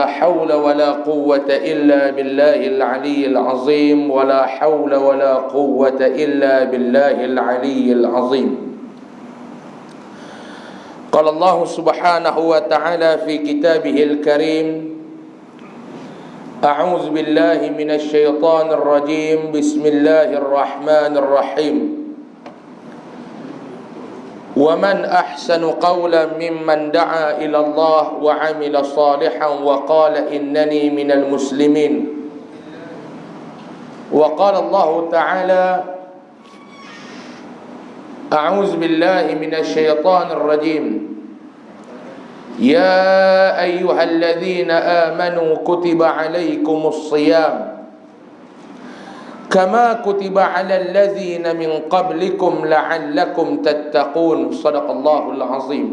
حول ولا قوة إلا بالله العلي العظيم ولا حول ولا قوة إلا بالله العلي العظيم. قال الله سبحانه وتعالى في كتابه الكريم: أعوذ بالله من الشيطان الرجيم بسم الله الرحمن الرحيم ومن أحسن قولا ممن دعا إلى الله وعمل صالحا وقال إنني من المسلمين. وقال الله تعالى: أعوذ بالله من الشيطان الرجيم يا أيها الذين آمنوا كتب عليكم الصيام كما كتب على الذين من قبلكم لعلكم تتقون. صدق الله العظيم.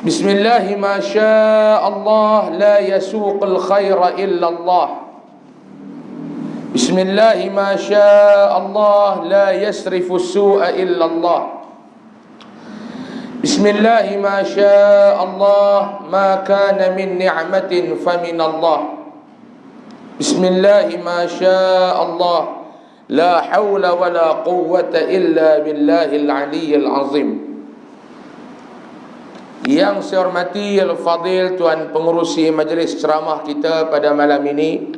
بسم الله ما شاء الله لا يسوق الخير إلا الله. بسم الله ما شاء الله لا يصرف السوء إلا الله. بسم الله ما شاء الله ما كان من نعمة فمن الله. بسم الله ما شاء الله لا حول ولا قوة إلا بالله العلي العظيم. Yang saya hormati Al-Fadil Tuan Pengerusi Majlis Ceramah kita pada malam ini,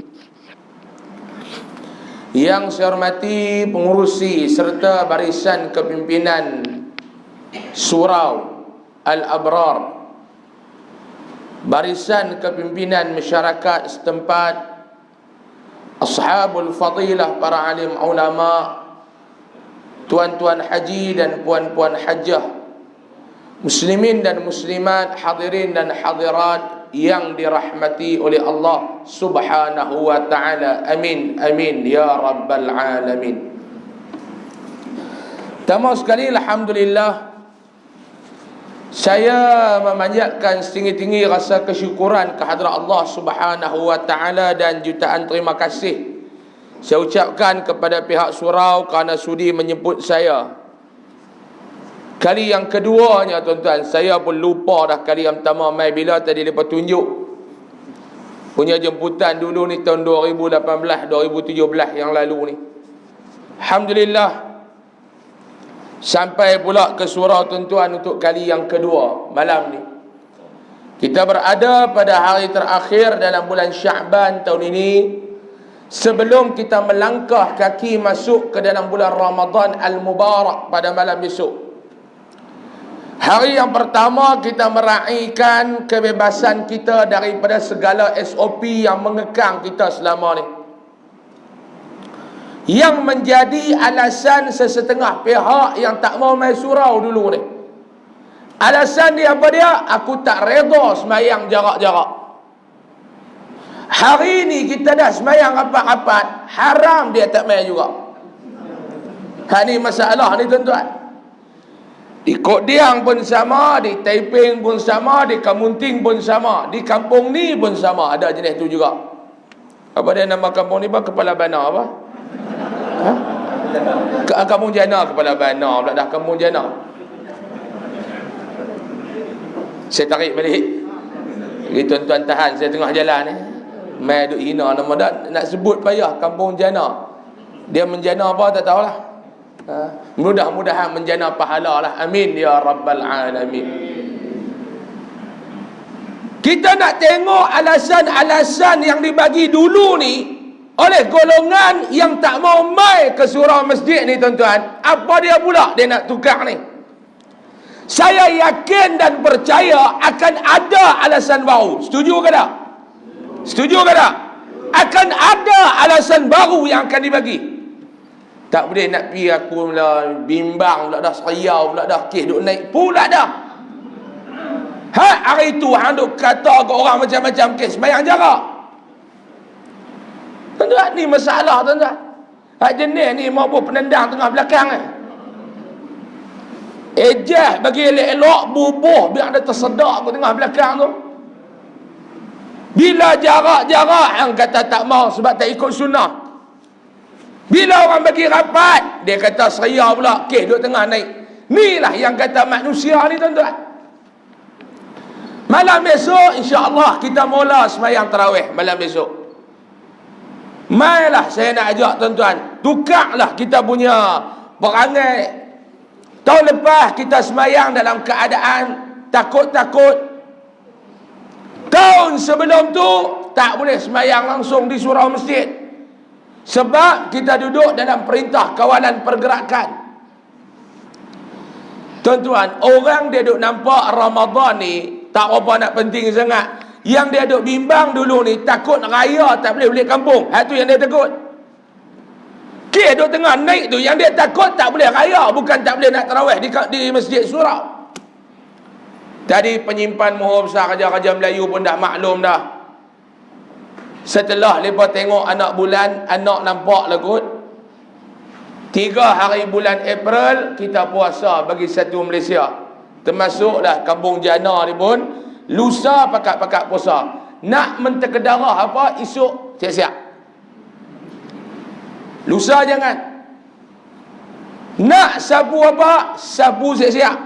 yang saya hormati pengurusi serta barisan kepimpinan Surau Al-Abrar, barisan kepimpinan masyarakat setempat, ashabul fadilah, para alim ulama, tuan-tuan haji dan puan-puan hajjah, muslimin dan muslimat, hadirin dan hadirat yang dirahmati oleh Allah Subhanahu wa ta'ala. Amin, amin ya rabbal alamin. Pertama sekali, alhamdulillah, saya memanjatkan setinggi-tinggi rasa kesyukuran kehadrat Allah Subhanahu wa ta'ala dan jutaan terima kasih saya ucapkan kepada pihak surau kerana sudi menyebut saya. Kali yang keduanya, tuan-tuan, saya pun lupa dah kali yang pertama mai bila tadi lepas tunjuk punya jemputan dulu ni tahun 2018 2017 yang lalu ni. Alhamdulillah, sampai pula ke surau, tuan-tuan, untuk kali yang kedua malam ni. Kita berada pada hari terakhir dalam bulan Sya'ban tahun ini, sebelum kita melangkah kaki masuk ke dalam bulan Ramadan Al-Mubarak pada malam besok. Hari yang pertama kita meraihkan kebebasan kita daripada segala SOP yang mengekang kita selama ni, yang menjadi alasan sesetengah pihak yang tak mau main surau dulu ni. Alasan dia apa dia? Aku tak redha semayang jarak-jarak. Hari ni kita dah semayang rapat-rapat, haram dia tak main juga. Ni masalah ni, tuan-tuan. Di Kodiang pun sama, di Taiping pun sama, di Kamunting pun sama, di kampung ni pun sama, ada jenis tu juga. Apa dia nama kampung ni, Kepala Bana apa? Kampung Jana, Kepala Bana pula dah, Kampung Jana. Saya tarik balik. Jadi tuan-tuan tahan, saya tengah jalan ni. Mai duk hina nama dah, nak sebut payah Kampung Jana. Dia menjana apa tak tahulah. Mudah-mudahan menjana pahala lah. Amin ya rabbal alamin. Kita nak tengok alasan-alasan yang dibagi dulu ni oleh golongan yang tak mau mai ke surau masjid ni, tuan-tuan. Apa dia pula dia nak tukar ni? Saya yakin dan percaya akan ada alasan baru. Setuju ke tak? Setuju ke tak? Akan ada alasan baru yang akan dibagi. Tak boleh nak pergi aku pula bimbang pula dah, seriau pula dah, kes duk naik pula dah. Hari tu hang duk kata ke orang macam-macam kes sembahyang jarak. Tuan-tuan, ni masalah, tuan-tuan. Jenis ni mau buat penendang tengah belakang ni. Ejah bagi elok-elok, bubuh biar dia tersedak ke tengah belakang tu. Bila jarak-jarak hang kata tak mau sebab tak ikut sunnah. Bila orang bagi rapat, dia kata seria pula, kes duduk tengah naik. Inilah yang kata manusia ni, tuan-tuan. Malam esok insya-Allah kita mula sembahyang tarawih malam esok. Mailah saya nak ajak tuan-tuan, tukarlah kita punya perangai. Tahun lepas kita sembahyang dalam keadaan takut-takut. Tahun sebelum tu tak boleh sembahyang langsung di surau masjid, sebab kita duduk dalam perintah kawalan pergerakan. Tuan-tuan, orang dia duk nampak Ramadan ni tak apa nak penting sangat. Yang dia duk bimbang dulu ni, takut raya tak boleh balik kampung. Itu yang dia takut. Dia duk tengah naik tu, yang dia takut tak boleh raya, bukan tak boleh nak tarawih di masjid surau. Tadi penyimpan Muhur Besar Raja-Raja Melayu pun dah maklum dah. Setelah mereka tengok anak bulan, anak nampak lah kot. 3 hari bulan April kita puasa bagi satu Malaysia. Termasuklah kampung Jana ni pun lusa pakat-pakat puasa. Nak menterkedarah apa, esok siap-siap. Lusa jangan. Nak sabu apa, sabu siap-siap.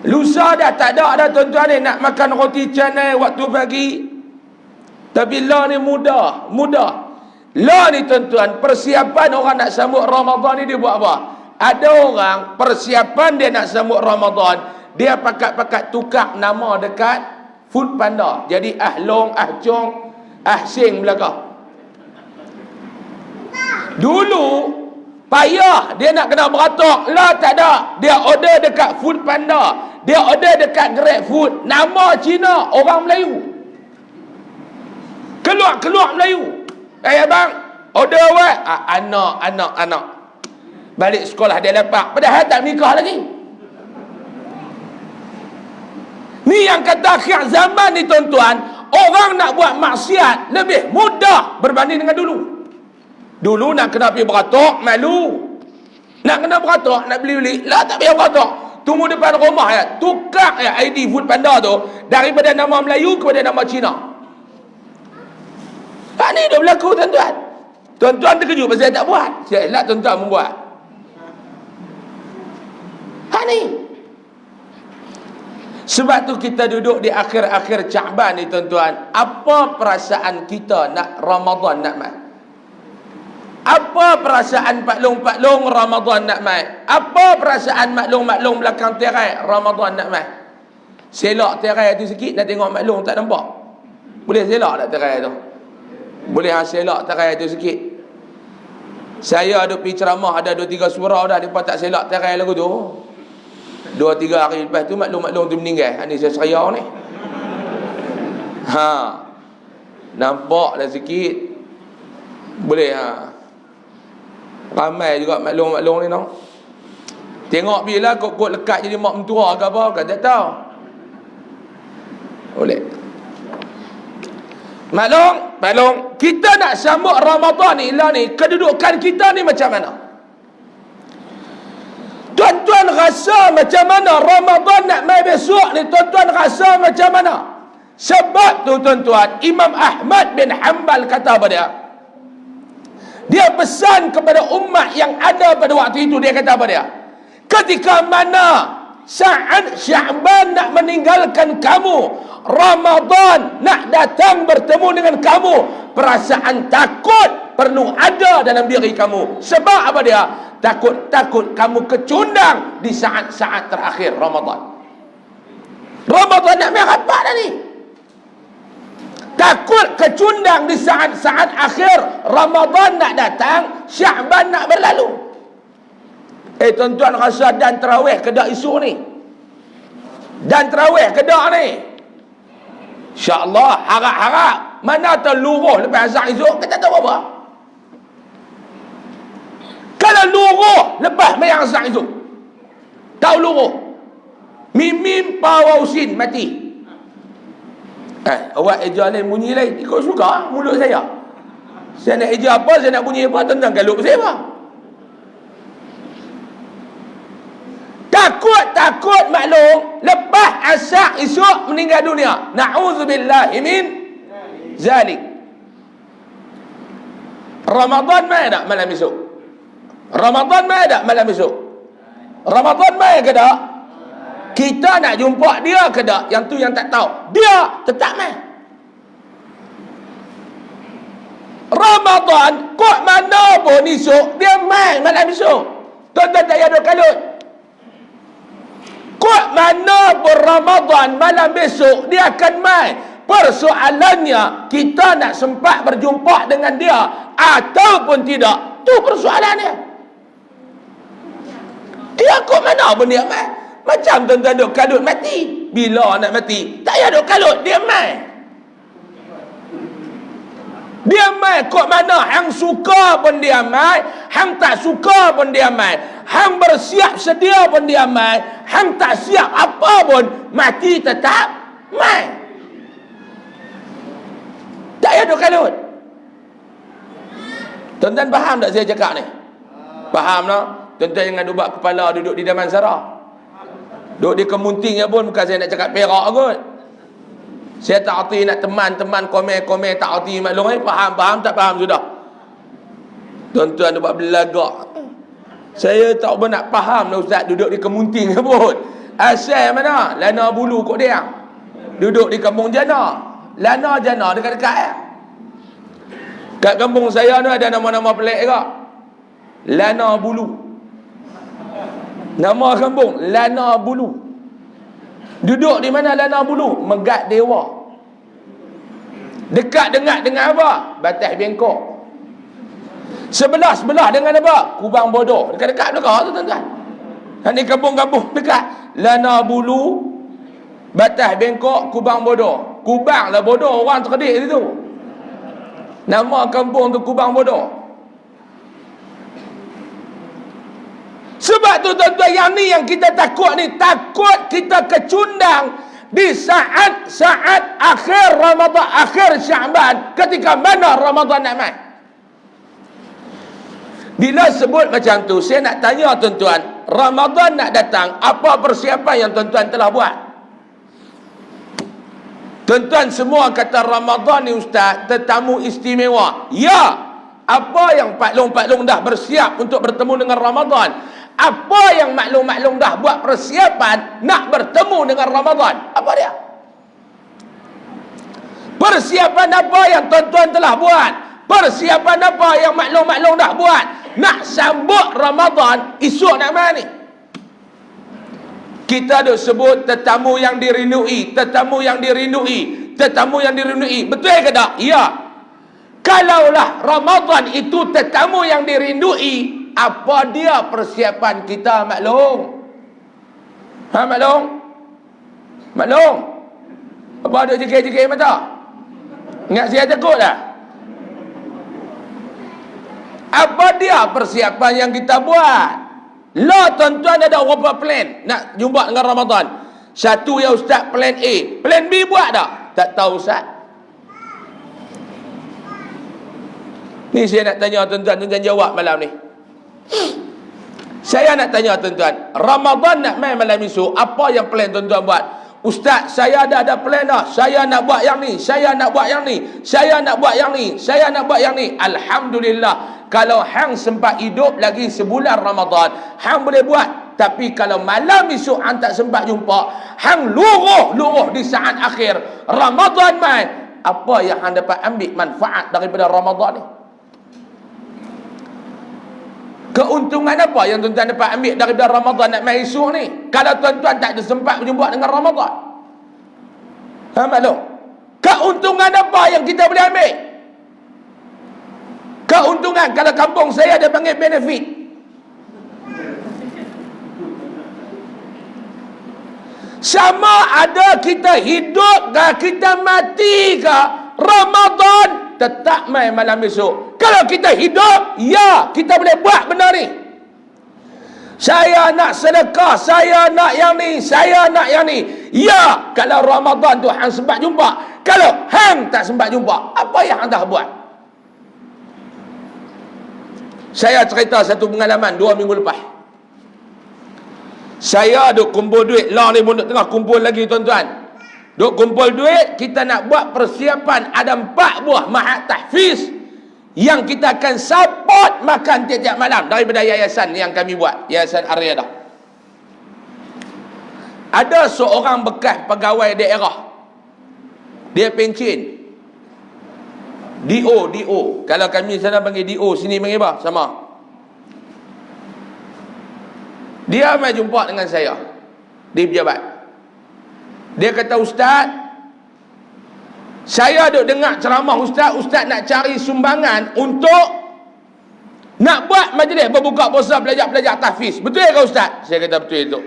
Lusa dah tak ada dah tuan-tuan ni. Nak makan roti canai waktu pagi. Tapi lah ni mudah. Lah ni tuan-tuan, persiapan orang nak sambut Ramadan ni dia buat apa? Ada orang persiapan dia nak sambut Ramadan, dia pakat-pakat tukar nama dekat Food Panda. Jadi Long, Chong, Sing belakang. Dulu payah dia nak kena beratok, lah tak ada. Dia order dekat Food Panda, dia order dekat Grab Food, nama Cina, orang Melayu. Keluar Melayu. Abang, order what? Anak. Balik sekolah dia lepak, padahal tak nikah lagi. Ni yang kata akhir zaman ni tuan-tuan, orang nak buat maksiat lebih mudah berbanding dengan dulu. Dulu nak kena pergi beratok, malu. Nak kena beratok, nak beli-beli, lah tak payah beratok. Tunggu depan rumah ya, tukar ya ID Food Panda tu daripada nama Melayu kepada nama Cina. Ni dah berlaku tuan-tuan. Tuan-tuan terkejut pasal saya tak buat. Saya elak tuan-tuan membuat. Ni. Sebab tu kita duduk di akhir-akhir Syaban ni tuan-tuan. Apa perasaan kita nak Ramadan nak mai? Apa perasaan paklong-paklong Ramadan nak mai? Apa perasaan maklong-maklong belakang terai Ramadan nak mai? Selak terai tu sikit nak tengok maklong tak nampak. Boleh selak tak terai tu? Boleh selak terai tu sikit. Saya ada pergi ceramah, ada 2-3 surau dah, mereka tak selak terai lagu tu. 2-3 hari lepas tu maklum-maklum tu meninggal. Ni saya seriau ni. Nampak dah sikit. Boleh ramai juga maklum-maklum ni no. Tengok bila kot-kot lekat jadi mak mentua ke apa kan tak tahu. Boleh. Maklum, kita nak sambut Ramadan ni lah ni, kedudukan kita ni macam mana? Tuan-tuan rasa macam mana Ramadan nak mai besok ni? Tuan-tuan rasa macam mana? Sebab tu tuan-tuan, Imam Ahmad bin Hanbal kata apa dia? Dia pesan kepada umat yang ada pada waktu itu, dia kata apa dia? Ketika mana saat Syaban nak meninggalkan kamu, Ramadan nak datang bertemu dengan kamu, perasaan takut perlu ada dalam diri kamu. Sebab apa dia? Takut kamu kecundang di saat-saat terakhir Ramadan. Ramadan nak mai rapat dah ni. Takut kecundang di saat-saat akhir Ramadan nak datang, Syaban nak berlalu. Tuan-tuan rasa dan tarawih kedak isu ni? Dan tarawih kedak ni? InsyaAllah harap-harap mana terluruh lepas azan esok, kita tahu apa? Kalau luruh lepas mayang azan esok, tahu luruh, mimim pawausin mati. Awak eja lain bunyi lain, ikut suka mulut saya. Saya nak eja apa, saya nak bunyi apa, tentang galup saya apa. Takut maklum lepas asar esok meninggal dunia. Na'udzubillahi min zalik. Ramadan mai tak malam esok? Ramadan mai tak malam esok? Ramadan mai ke tak? Kita nak jumpa dia ke tak? Yang tu yang tak tahu. Dia tetap mai. Ramadan, kok mana pun esok, dia mai malam esok. Tuan-tuan tak payah duk kalut. Kok mana pun Ramadan, malam besok, dia akan mai. Persoalannya, kita nak sempat berjumpa dengan dia ataupun tidak. Tu persoalannya. Dia kok mana pun dia mai. Macam tuan-tuan duk kalut mati. Bila nak mati, tak payah duk kalut, dia mai. Dia mai kok mana, hang suka pun dia mai, hang tak suka pun dia mai, hang bersiap sedia pun dia mai, hang tak siap apa pun, mati tetap mai. Tak payah duk kalut. Tuan-tuan faham tak saya cakap ni? Faham tak? Tuan-tuan jangan dubak kepala duduk di Damansara. Duduk di Kemunting pun bukan saya nak cakap Perak kot. Saya tak arti nak teman-teman komen-komen tak arti maklum. Faham tak faham sudah. Tuan-tuan dia buat belagak. Saya tak pun nak faham lah ustaz duduk di Kemunting pun. Asal mana? Lana Bulu kot dia. Duduk di kampung Jana. Lana Jana dekat-dekat ya. Kat kampung saya ni ada nama-nama pelik ke? Lana Bulu. Nama kampung Lana Bulu. Duduk di mana Lana Bulu? Megat Dewa. Dekat dengan apa? Batas Bengkok. Sebelah dengan apa? Kubang Bodoh. Dekat-dekat belakang tu tuan-tuan. Ini kampung-kampung dekat. Lana Bulu, Batas Bengkok, Kubang Bodoh. Kubang lah bodoh, orang terkedik situ. Nama kampung tu Kubang Bodoh. Sebab tu tuan-tuan, yang ni yang kita takut ni. Takut kita kecundang di saat-saat akhir Ramadan, akhir Syaban, ketika mana Ramadan nak mai. Bila sebut macam tu, saya nak tanya tuan-tuan, Ramadan nak datang, apa persiapan yang tuan-tuan telah buat? Tuan-tuan semua kata Ramadan ni ustaz, tetamu istimewa. Ya. Apa yang paklong-paklong dah bersiap untuk bertemu dengan Ramadan? Apa yang maklum-maklum dah buat persiapan nak bertemu dengan Ramadan? Apa dia? Persiapan apa yang tuan-tuan telah buat? Persiapan apa yang maklum-maklum dah buat nak sambut Ramadan esok nak mai ni? Kita duk sebut tetamu yang dirindui, tetamu yang dirindui, tetamu yang dirindui. Betul ke tak? Ya. Kalaulah Ramadan itu tetamu yang dirindui, apa dia persiapan kita maklum? Ha maklum? Maklum? Apa ada jekir-jekir mata? Ingat saya takut tak? Apa dia persiapan yang kita buat? Lah tuan-tuan ada berapa plan nak jumpa dengan Ramadan? Satu ya ustaz, plan A. Plan B buat tak? Tak tahu ustaz. Ni saya nak tanya tuan-tuan, tuan-tuan jawab malam ni. Saya nak tanya tuan-tuan, Ramadan nak main malam esok, apa yang plan tuan-tuan buat? Ustaz, saya ada plan dah. Saya nak buat yang ni, saya nak buat yang ni, saya nak buat yang ni, saya nak buat yang ni. Alhamdulillah, kalau hang sempat hidup lagi sebulan Ramadan, hang boleh buat. Tapi kalau malam esok hang tak sempat jumpa, hang luruh di saat akhir Ramadan main, apa yang hang dapat ambil manfaat daripada Ramadan ni? Keuntungan apa yang tuan-tuan dapat ambil daripada Ramadan nak mai esok ni? Kalau tuan-tuan tak ada sempat berjumpa dengan Ramadan. Ha maklum? Keuntungan apa yang kita boleh ambil? Keuntungan, kalau kampung saya ada panggil benefit. Sama ada kita hidup ke kita mati ke, Ramadan tetap mai malam esok. Kalau kita hidup, ya, kita boleh buat benda ni. Saya nak sedekah, saya nak yang ni, saya nak yang ni. Ya, kalau Ramadan tu hang sempat jumpa. Kalau hang tak sempat jumpa, apa yang hang dah buat? Saya cerita satu pengalaman 2 minggu lepas. Saya duk kumpul duit. Lah ni pun duk tengah kumpul lagi tuan-tuan. Duk kumpul duit, kita nak buat persiapan. Ada 4 buah mahat tahfiz yang kita akan support makan tiap-tiap malam daripada yayasan yang kami buat, Yayasan Ar-Riyadah. Ada seorang bekas pegawai daerah, dia pencen. DO. Kalau kami sana panggil DO, sini panggil apa? Sama. Dia mai jumpa dengan saya di pejabat. Dia kata, Ustaz, saya duk dengar ceramah Ustaz nak cari sumbangan untuk nak buat majlis berbuka puasa pelajar-pelajar tahfiz. Betul ke Ustaz? Saya kata betul itu.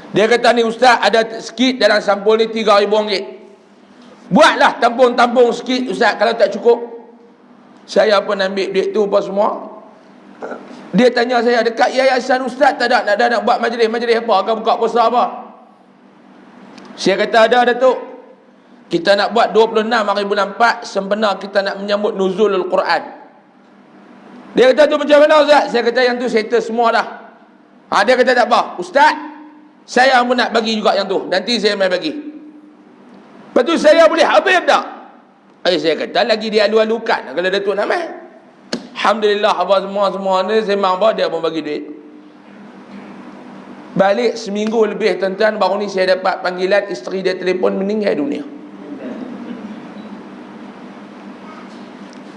Dia kata, ni Ustaz, ada sikit dalam sampul ni RM3,000. Buatlah tampung-tampung sikit Ustaz, kalau tak cukup. Saya pun ambil duit tu apa semua. Dia tanya saya, dekat yayasan Ustaz tak ada nak buat majlis apa, akan buka puasa apa? Saya kata, ada Datuk. Kita nak buat 26 hari bulan 4, sempena kita nak menyambut nuzulul Quran. Dia kata, tu macam mana Ustaz? Saya kata, yang tu settle semua dah. Dia kata, tak apa Ustaz, saya pun nak bagi juga yang tu, nanti saya mai bagi. Lepas tu saya boleh habis tak? Saya kata, lagi dia alu-alukan kalau Datuk nak mai. Alhamdulillah, apa semua ni sembang apa, dia pun bagi duit. Balik seminggu lebih tuan-tuan, baru ni saya dapat panggilan isteri dia telefon meninggal dunia.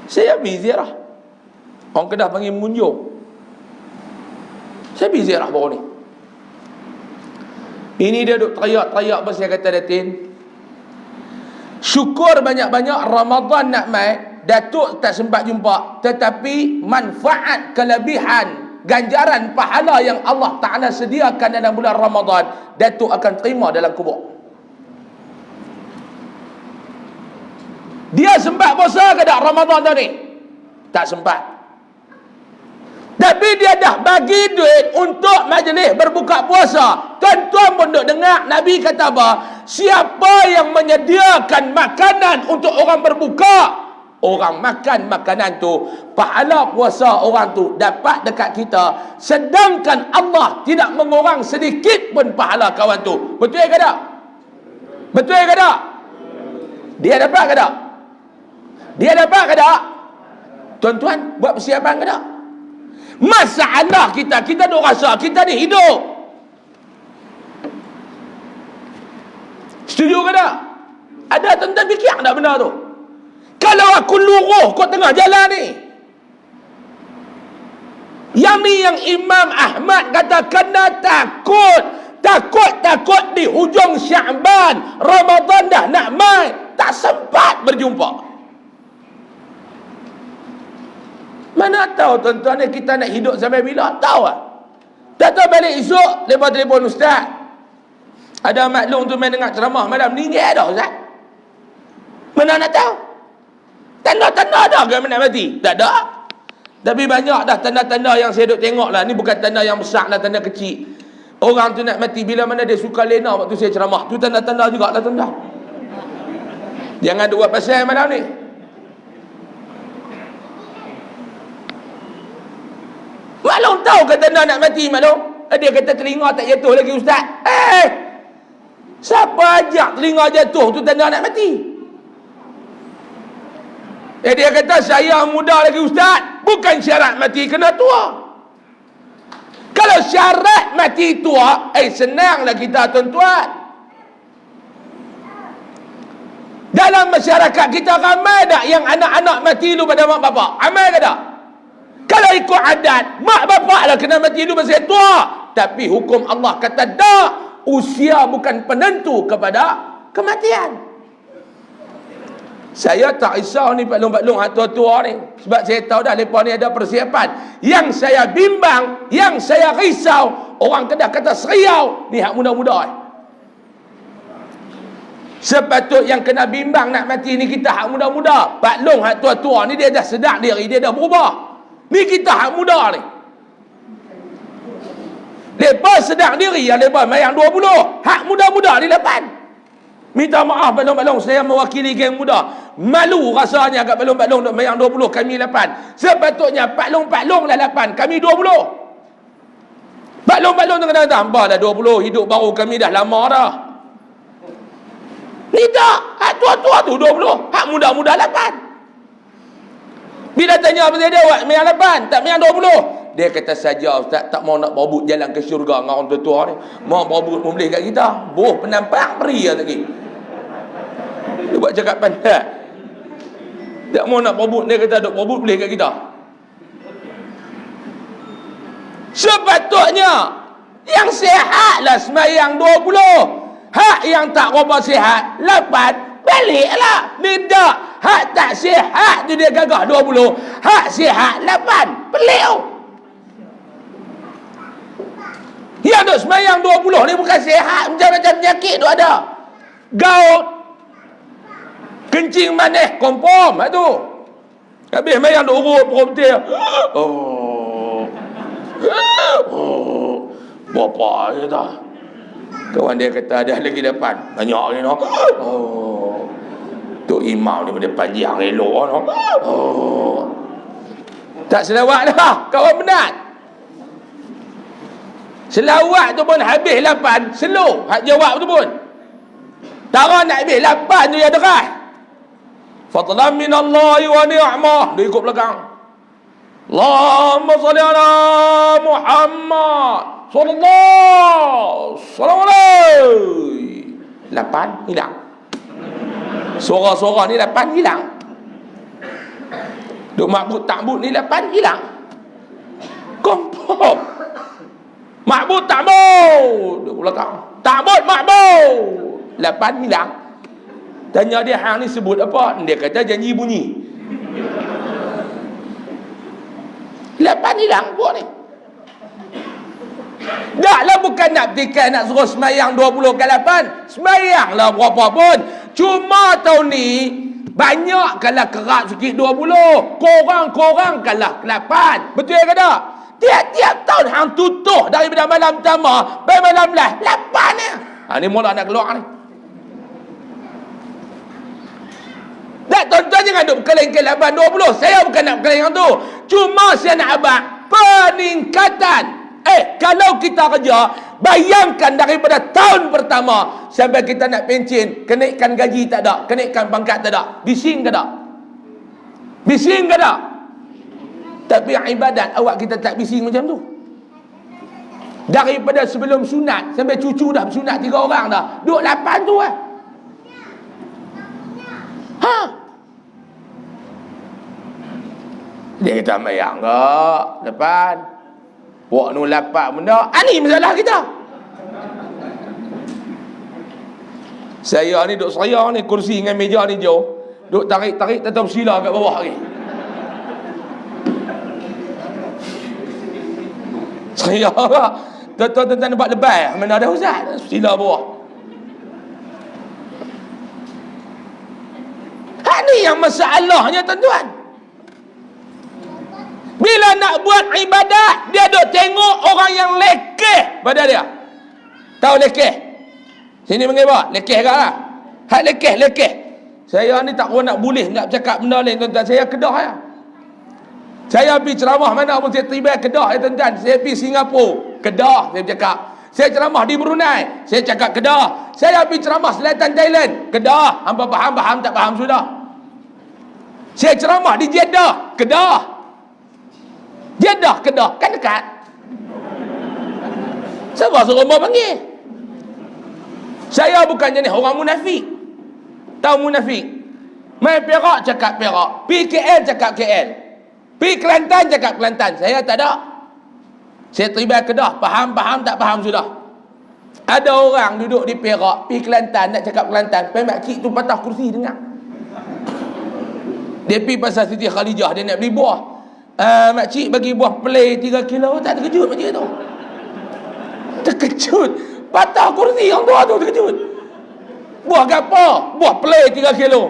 Saya pergi ziarah. Orang Kedah panggil munjung. Saya pergi ziarah baru ni. Ini dia duk teriak-teriak apa, saya kata, Datin, syukur banyak-banyak Ramadan nak mai, Datuk tak sempat jumpa, tetapi manfaat, kelebihan, ganjaran pahala yang Allah Ta'ala sediakan dalam bulan Ramadan, Datuk akan terima dalam kubur. Dia sempat puasa ke tak Ramadan tadi ni? Tak sempat. Tapi dia dah bagi duit untuk majlis berbuka puasa. Tuan-tuan pun duk dengar Nabi kata apa? Siapa yang menyediakan makanan untuk orang berbuka, orang makan makanan tu, pahala puasa orang tu dapat dekat kita, sedangkan Allah tidak mengurang sedikit pun pahala kawan tu. Betul ke tak? Betul ke tak? Dia dapat ke tak? Dia dapat ke tak? Tuan-tuan buat persiapan ke tak? Masalah kita duk rasa kita ni hidup. Setuju ke tak? Ada tuan-tuan fikir tak benda tu? Kalau aku luruh kat tengah jalan ni, yang ni yang Imam Ahmad kata kena takut di hujung Syaban, Ramadan dah nak mai, tak sempat berjumpa. Mana tahu tuan-tuan ni kita nak hidup sampai bila? Tahu tak? Tak tahu balik esok lepas telefon Ustaz, ada maklum tu main dengar ceramah malam ni dah Ustaz. Mana nak tahu? Tanda-tanda dah ke nak mati? Tak ada. Tapi banyak dah tanda-tanda yang saya duk tengok lah. Ni bukan tanda yang besar lah, tanda kecil. Orang tu nak mati bila mana dia suka lena waktu saya ceramah. Tu tanda-tanda juga lah tuan-tuan. Jangan duk buat pasal malam ni. Maklum tahu ke tanda nak mati maklum? Dia kata telinga tak jatuh lagi Ustaz. Siapa ajak telinga jatuh tu tanda nak mati? Dia kata saya muda lagi Ustaz. Bukan syarat mati kena tua. Kalau syarat mati tua, senanglah kita tuan-tuan. Dalam masyarakat kita ramai tak yang anak-anak mati dulu pada mak bapak? Ramai ke tak? Kalau ikut adat, mak bapak lah kena mati dulu masa tua. Tapi hukum Allah kata tak. Usia bukan penentu kepada kematian. Saya tak risau ni paklung-paklung hak tua-tua ni. Sebab saya tahu dah mereka ni ada persiapan. Yang saya bimbang, yang saya risau, orang Kedah kata seriau, ni hak muda-muda. Sepatut yang kena bimbang nak mati ni kita hak muda-muda. Paklung hak tua-tua ni dia dah sedar diri, dia dah berubah. Ni kita hak muda ni. Lepas sedar diri yang lepas mayang 20. Hak muda-muda ni 8. Minta maaf balong-balong, saya mewakili geng muda. Malu rasanya kat balong-balong duk mayang 20, kami 8. Sepatutnya paklong-paklong lah 8, kami 20. Paklong-paklong tu kena tambah dah 20, hidup baru kami dah lama dah. Ni tak, hak tua-tua tu 20, hak muda-muda 8. Bila tanya apa dia buat mayang 8, tak mayang 20. Dia kata saja ustaz tak mau nak berebut jalan ke syurga dengan orang tua-tua ni. Mau berebut boleh kat kita. Boh penampak beri lagi. Dia buat cakap pandai. Tak mau nak berebut, dia kata duk berebut boleh kat kita. Sepatutnya yang sihatlah sembahyang 20. Hak yang tak berapa sihat 8, baliklah. Tidak, hak tak sihat tu dia gagah 20, hak sihat 8, pelik tu. Yang duk sembahyang 20 ni bukan sihat, macam-macam penyakit tu ada. Gout, kencing manis, kompom tu. Habis sembahyang duk urut perut betul. Bapa dia dah. Kawan dia kata ada lagi depan. Banyak ni no. Tok imam ni pada panjang elok no. Tak selawat dah. Kawan penat. Selawat tu pun habis 8. Slow. Hak jawab tu pun. Tara nak habis 8 tu ya dekat. Fadlan minallahi wa ni'mah. Dia ikut belakang. Allahumma salli ala Muhammad sallallahu alaihi. 8 hilang. Suara-suara ni 8 hilang. Duk makbut takbut ni 8 hilang. Kompom. Makbut takbut. Duk belakang. Takbut makbut. 8 hilang. Tanya dia hang ni sebut apa? Dia kata janji bunyi. 8 hilang buat ni. Taklah bukan nak petikan nak suruh semayang 20 ke 8. Semayang lah berapa pun. Cuma tahun ni banyak kalah kerap sikit 20. Korang kalah 8. Betul ke tak? Tiap-tiap tahun hang tutuh daripada malam pertama sampai malam belas 8 ni. Ni mula nak keluar ni. Tak, tuan-tuan jangan duk berkeling-keling 8-20. Saya bukan nak berkeling tu. Cuma saya nak abang peningkatan. Kalau kita kerja, bayangkan daripada tahun pertama sampai kita nak pencen, kenaikan gaji tak ada, kenaikan pangkat tak ada. Bising ke tak? Bising ke tak? Tapi ibadat awak kita tak bising macam tu. Daripada sebelum sunat sampai cucu dah sunat 3 orang dah. Duk 8 tu lah. Dia kata mayang ke depan. Wak nu 8 benda. Ni masalah kita. Saya ni duk seraya ni kursi dengan meja ni jauh. Duk tarik-tarik tetap sila kat bawah lagi. Seraya ke? Tuan-tuan nampak lebay. Mana ada ustaz? Sila bawah. Ni yang masalahnya tuan-tuan. Bila nak buat ibadat, dia duk tengok orang yang lekeh pada dia. Tahu lekeh? Sini panggil apa? Lekeh ke lah? Hak lekeh. Saya ni tak nak boleh nak bercakap benda lain tuan-tuan. Saya Kedah ya. Saya pergi ceramah mana pun saya tiba Kedah ya tuan-tuan. Saya pergi Singapura, Kedah saya bercakap. Saya ceramah di Brunei, saya cakap Kedah. Saya pergi ceramah Selatan Thailand, Kedah. Hampa faham tak faham sudah. Saya ceramah di Jeddah, Kedah. Jeddah, Kedah, kan dekat. Siapa suruh mau panggil? Saya bukan jenis orang munafik. Tahu munafik? Mai Perak cakap Perak, pergi KL cakap KL, pergi Kelantan cakap Kelantan. Saya tak ada. Saya tiba Kedah, faham tak faham sudah. Ada orang duduk di Perak, pergi Kelantan nak cakap Kelantan, pergi makcik tu patah kursi dengar. Dia pergi pasal Siti Khadijah, dia nak beli buah. Makcik bagi buah play 3 kilo. Tak terkejut makcik tu. Terkejut. Patah kursi orang tua tu terkejut. Buah apa? Buah play 3 kilo.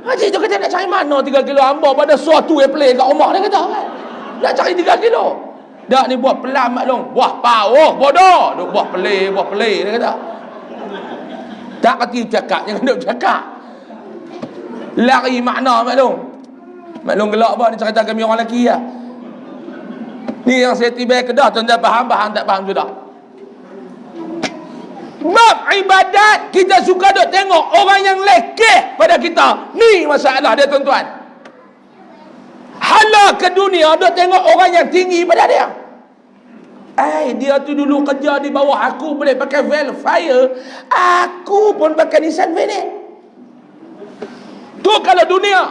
Makcik tu kata nak cari mana 3 kilo. Hamba pada suatu yang play kat rumah dia kata kan. Nak cari 3 kilo. Dak ni buah pelam maklum. Buah pauh bodoh. Duk buah play dia kata. Tak kerti cakap, jangan duk cakap. Lari makna maklum. Maklum gelak apa ni cerita kami orang lelaki lah. Ni yang saya tiba Kedah, tuan-tuan faham tak faham sudah. Bab ibadat kita suka duk tengok orang yang lekeh pada kita. Ni masalah dia tuan-tuan. hala ke dunia, duk tengok orang yang tinggi pada dia. Dia tu dulu kerja di bawah aku, boleh pakai Velfire, aku pun pakai Nissan Venet. Tu kalau dunia.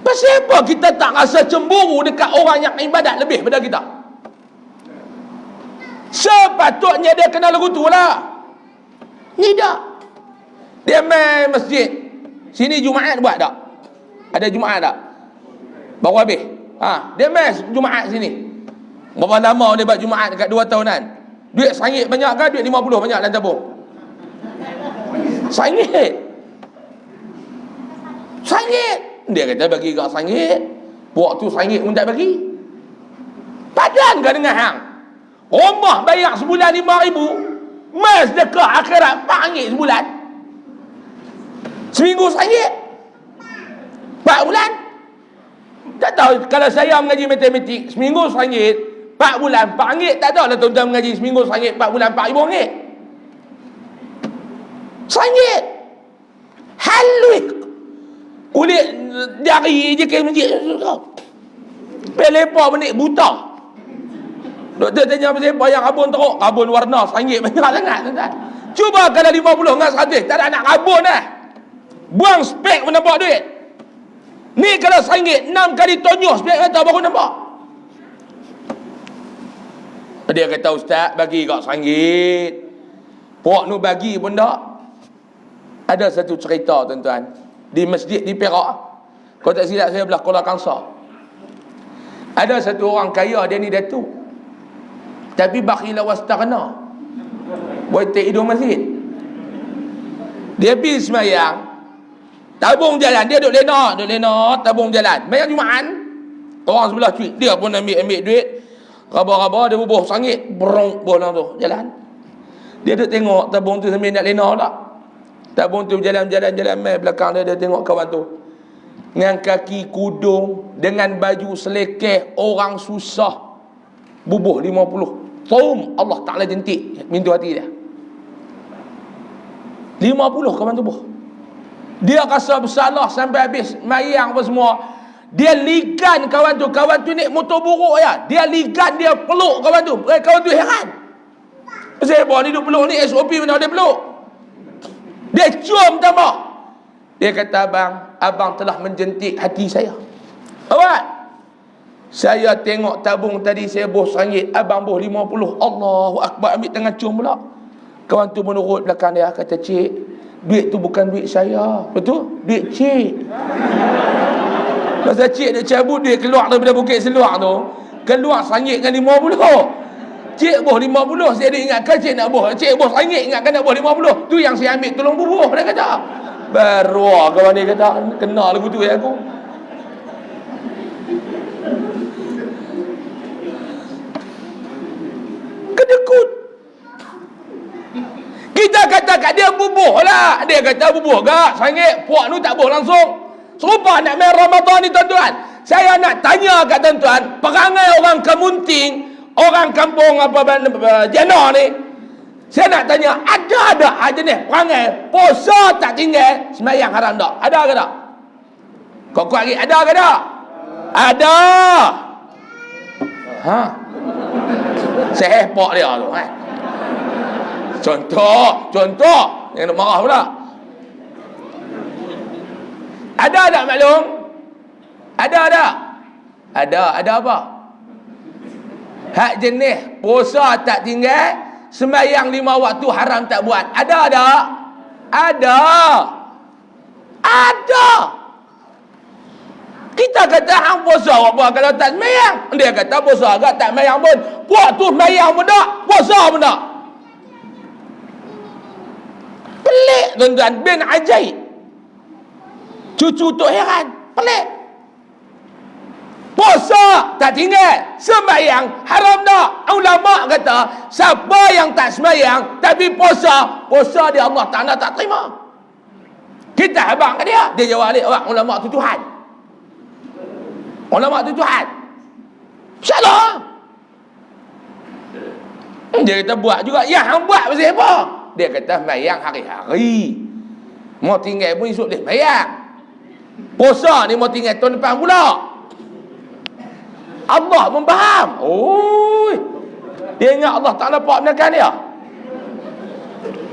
Pasal apa kita tak rasa cemburu dekat orang yang ibadat lebih pada kita? Sepatutnya dia kena lagu tu lah. Ni tak. Dia main masjid. Sini Jumaat buat tak? Ada Jumaat tak? Baru habis. Dia main Jumaat sini. Berapa lama dia buat Jumaat dekat 2 tahunan? Duit RM1 banyak kan? Duit 50 banyak dalam tabung? RM1. RM1. Dia kata bagi kat RM1. Buat tu RM1 pun tak bagi. Padan ke dengan hang? Rumah bayar sebulan RM5,000. Mas dekat akhirat RM4 sebulan. Seminggu RM1. 4 bulan. Tak tahu kalau saya mengaji matematik, seminggu RM1, 4 bulan RM4. Tak tahu lah tuan-tuan mengaji seminggu RM1, 4 bulan RM4,000. RM1. Halui. Kulit jari je ke masjid. Pelepak menit buta. Doktor tanya pasal apa yang rabun teruk. Rabun warna RM1 banyak sangat, tuan-tuan. Cuba kalau 50 dengan 100, tak ada nak rabun dah. Buang spek menampak duit. Ni kalau RM1 6 kali tonyoh spek kata baru nampak. Dia kata, ustaz bagi kat RM1. Puak nu bagi pun tak. Ada satu cerita, tuan-tuan, di masjid di Perak. Kalau tak silap saya belah Kuala Kangsar. Ada satu orang kaya, dia ni datuk, tapi bakhila wastaghna. Buat hidung masjid. Dia pergi semayang, tabung jalan, dia duduk lena, tabung jalan. Mayang Jumaat, orang sebelah cuit, dia pun ambil duit, raba-raba, dia bubuh RM1, berong bolang tu, jalan. Dia duduk tengok tabung tu sambil nak lena tak. Tabung tu jalan-jalan main belakang dia tengok kawan tu. Dengan kaki kudung, dengan baju selekeh, orang susah. Bubuh 50. Tum, Allah Ta'ala jentik pintu hati dia. 50 kawan tubuh. Dia rasa bersalah sampai habis mayang apa semua. Dia ligan kawan tu naik motor buruk ya. Dia ligan, dia peluk kawan tu. Kawan tu heran. Pasal apa ni duk peluk ni, SOP mana dia peluk. Dia cium tambah. Dia kata, abang telah menjentik hati saya. Awak, saya tengok tabung tadi saya boh RM1, abang boh 50. Allahu Akbar, ambil tangan cium pula. Kawan tu menurut belakang dia, kata, cik, duit tu bukan duit saya. Betul? Duit cik. Masa cik dia cabut duit keluar daripada Bukit Seluar tu, keluar RM1 dengan 50. Cik boh 50, saya ada ingatkan cik nak boh. Cik boh RM1, ingatkan nak boh 50. Tu yang saya ambil tolong bubuh, dia kata. Baru kawan dia kata, kena lagu tu ya aku. Kedekut. Kita kata kat dia bubuh lah. Dia kata bubuh gak RM1, puak tu tak boh langsung. Serupa nak main Ramadan ni, tuan-tuan. Saya nak tanya kat tuan-tuan, perangai orang Kemunting, orang kampung Jana ni, saya nak tanya, ada aja ni perangai puasa tak tinggal, sembahyang haram tak? Ada ke tak? Kau kuat lagi, ada ke tak? Ada. Saya hepok dia tu. Contoh yang nak marah pula. Ada tak maklum? Ada tak? Ada apa? Hak jenis puasa tak tinggal, sembahyang 5 waktu haram tak buat. Ada tak? Ada. Kita kata hang puasa apa kalau tak sembahyang? Dia kata puasa agak tak sembahyang pun. Puak tu sembahyang pun tak, puasa pun tak. Pelik tuan-tuan, bin ajaib. Cucu tu heran, pelik. Puasa tak tinggal, sembahyang haram tak? Ulama kata, siapa yang tak sembahyang tapi puasa dia Allah Ta'ala tak terima. Kita abang ke dia, dia jawab balik, orang ulama tu Tuhan. Ulama tu Tuhan. Salah. Dia kata buat juga. Ya, hang buat pasal apa? Dia kata sembahyang hari-hari. Mau tinggal pun esok dia sembahyang. Puasa ni mau tinggal tahun depan pula. Allah memfaham. Oi. Dia ingat Allah Ta'ala pak menekan dia.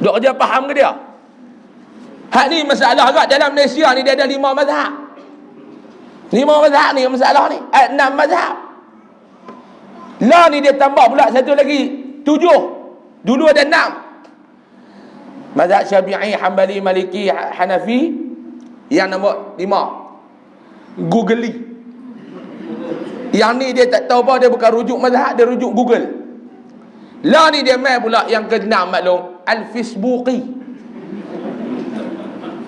Dok dia faham ke dia? Hak ni masalah agak dalam Malaysia ni dia ada 5 mazhab. 5 mazhab ni masalah ni. 6 mazhab. Lah ni dia tambah pula satu lagi 7. Dulu ada 6. Mazhab Syafi'i, Hanbali, Maliki, Hanafi. Yang nombor 5 Googly. Yang ni dia tak tahu apa, dia bukan rujuk mazhab, dia rujuk Google. Lah ni dia main pula yang ke-6 maklum, Al-Facebooki.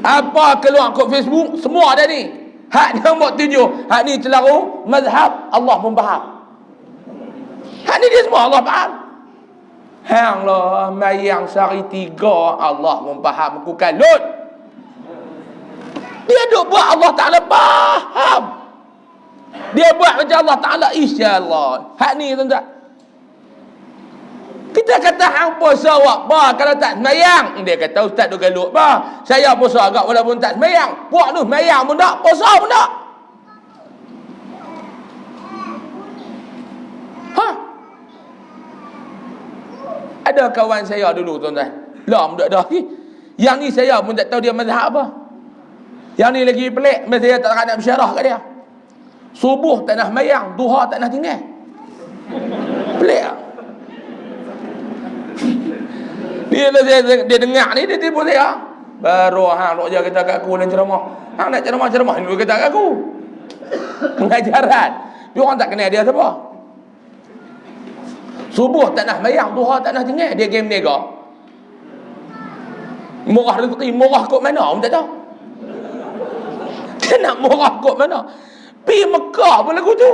Apa keluar kat Facebook semua ada ni. Hak nombor 7, hak ni celaru mazhab Allah pun faham. Hak ni dia semua Allah faham. Hang lah mayang sehari 3 Allah pun faham aku kalut. Dia duk buat Allah Ta'ala faham. Dia buat macam Allah Ta'ala insya-Allah. Hak ni tuan-tuan. Kita kata hang puasa awak bah kalau tak sembahyang. Dia kata ustaz duk galuk bah. Saya puasa agak walaupun tak sembahyang. Puak tu sembahyang pun tak, puasa pun tak. Ha? Ada kawan saya dulu tuan-tuan. Lah muda dah ni. Yang ni saya pun tak tahu dia mazhab apa. Yang ni lagi pelik, saya tak nak bersyarah kat dia. Subuh tak nak sembahyang, duha tak nak tinggal. Pelik tak? Dia dengar ni, dia tipu saya. Baru hang nak kata kat aku dalam ceramah. Hang nak ceramah ni kata kat aku. Pengajaran. Dia orang tak kenal dia siapa. Subuh tak nak sembahyang, duha tak nak tinggal. Dia game nega. Murah rezeki, murah kot mana? Orang tak tahu. Dia nak murah kot mana? Pergi Mekah pun lagu tu.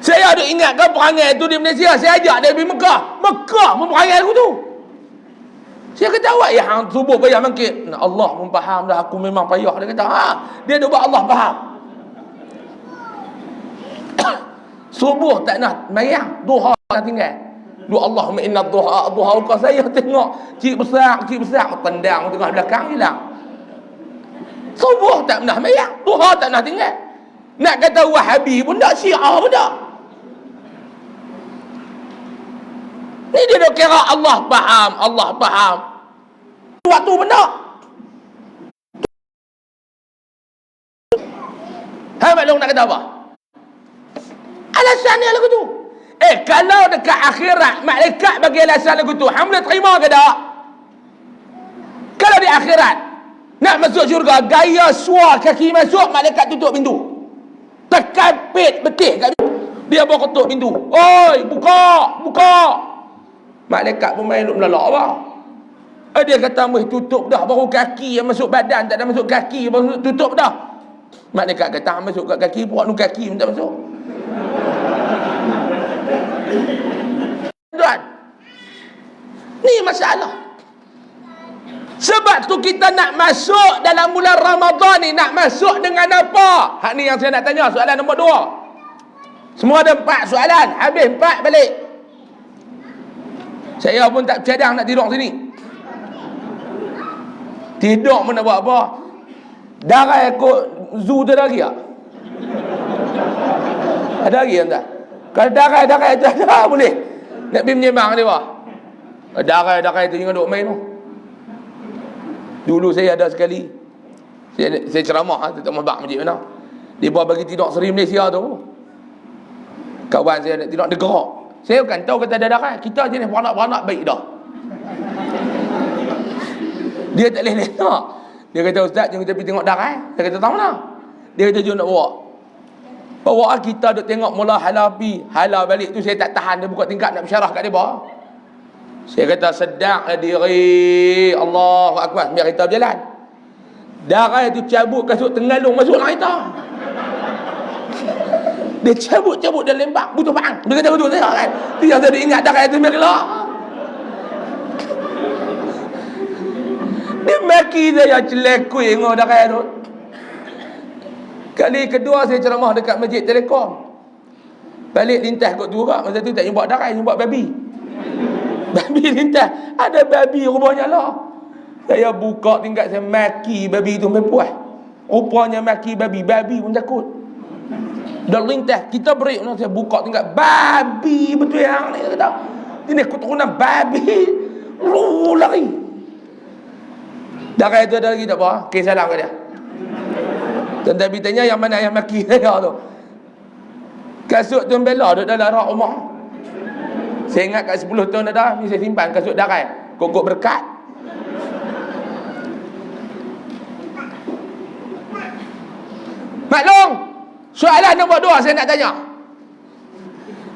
Saya ada ingat kan perangai tu di Malaysia. Saya ajak dia pergi Mekah. Mekah pun perangai lagu tu. Saya kata awak ya hang subuh payah mangkit. Allah pun faham dah aku memang payah. Dia kata ha. Dia dah buat Allah faham. Subuh tak nak mayang, duha tak tinggal. Dua Allahumma inna duha kau saya tengok cik besar tendang tengah belakang hilang. Subuh tak nak mayang, duha tak nak tinggal. Nak kata Wahabi pun tak, Syiah pun tak. Ni dia dah kira Allah faham. Waktu benda. Hai maklum nak kata apa? Alasan dia lagu tu. Kalau dekat akhirat malaikat bagi alasan lagu tu, hang boleh terima ke tak? Kalau di akhirat nak masuk syurga, gaya suar kaki masuk, malaikat tutup pintu. Tekan pit betih kat dia bawa ketuk pintu. Oi, buka. Malaikat pun main duk melalak apa? Dia kata mesti tutup dah, baru kaki yang masuk badan, tak ada masuk kaki, baru tutup dah. Malaikat kata masuk kat kaki, buat nu kaki pun tak masuk. Tuan, ni masalah. Sebab tu kita nak masuk dalam bulan Ramadan ni, nak masuk dengan apa? Hak ni yang saya nak tanya, soalan nombor 2. Semua ada 4 soalan, habis 4 balik. Saya pun tak cadang nak tidur sini. Tidur pun nak buat apa? Darah ikut zoo tu ada lagi tak? Ada lagi tak? Kalau darah itu ada boleh. Nak pergi menyembang dia apa? Darah itu jangan duk main tu. Dulu saya ada sekali. Saya ceramah tak mabak masjid mana. Dia buat bagi tidur Seri Malaysia tu. Kawan saya nak tidur dia gerak. Saya bukan tahu kata ada darah. Kita jenis beranak-beranak baik dah. Dia tak boleh nak. Dia kata ustaz jom kita pergi tengok darah. Saya kata tahu mana? Dia kata jom nak bawa kita duk tengok mula halal balik tu saya tak tahan, dia buka tingkap nak bersyarah kat dia bawah. Saya kata sedaklah diri. Allahu akbar, biar kita berjalan. Darah itu cabut kasut tengalung masuk dalam kita. Dia cabut dia lembak butuh bang. Dia kata betul saya kan. Dia ada ingat darah itu merah. Dia maki saya celekui ngau darah tu. Kali kedua saya ceramah dekat Masjid Telekom. Balik lintas kot Turak. Masa tu tak jumpa darai, jumpa babi. Babi lintas. Ada babi rupanya lah. Saya buka tingkat, saya maki babi tu sampai puas. Rupanya maki babi. Babi pun takut. Dah lintas. Kita break. Saya buka tinggal. Babi betul yang ni. Kata. Ini keturunan babi. Lari. Dah kata itu ada lagi tak apa. Okay, salam ke dia. Tuan-tuan tanya yang mana yang maki saya tu. Kasut Tuan Bella duduk dalam rak rumah. Saya ingat kat 10 tahun dah. Ni saya simpan kasut darai. Kokok berkat. Maklum. Soalan nombor 2 saya nak tanya.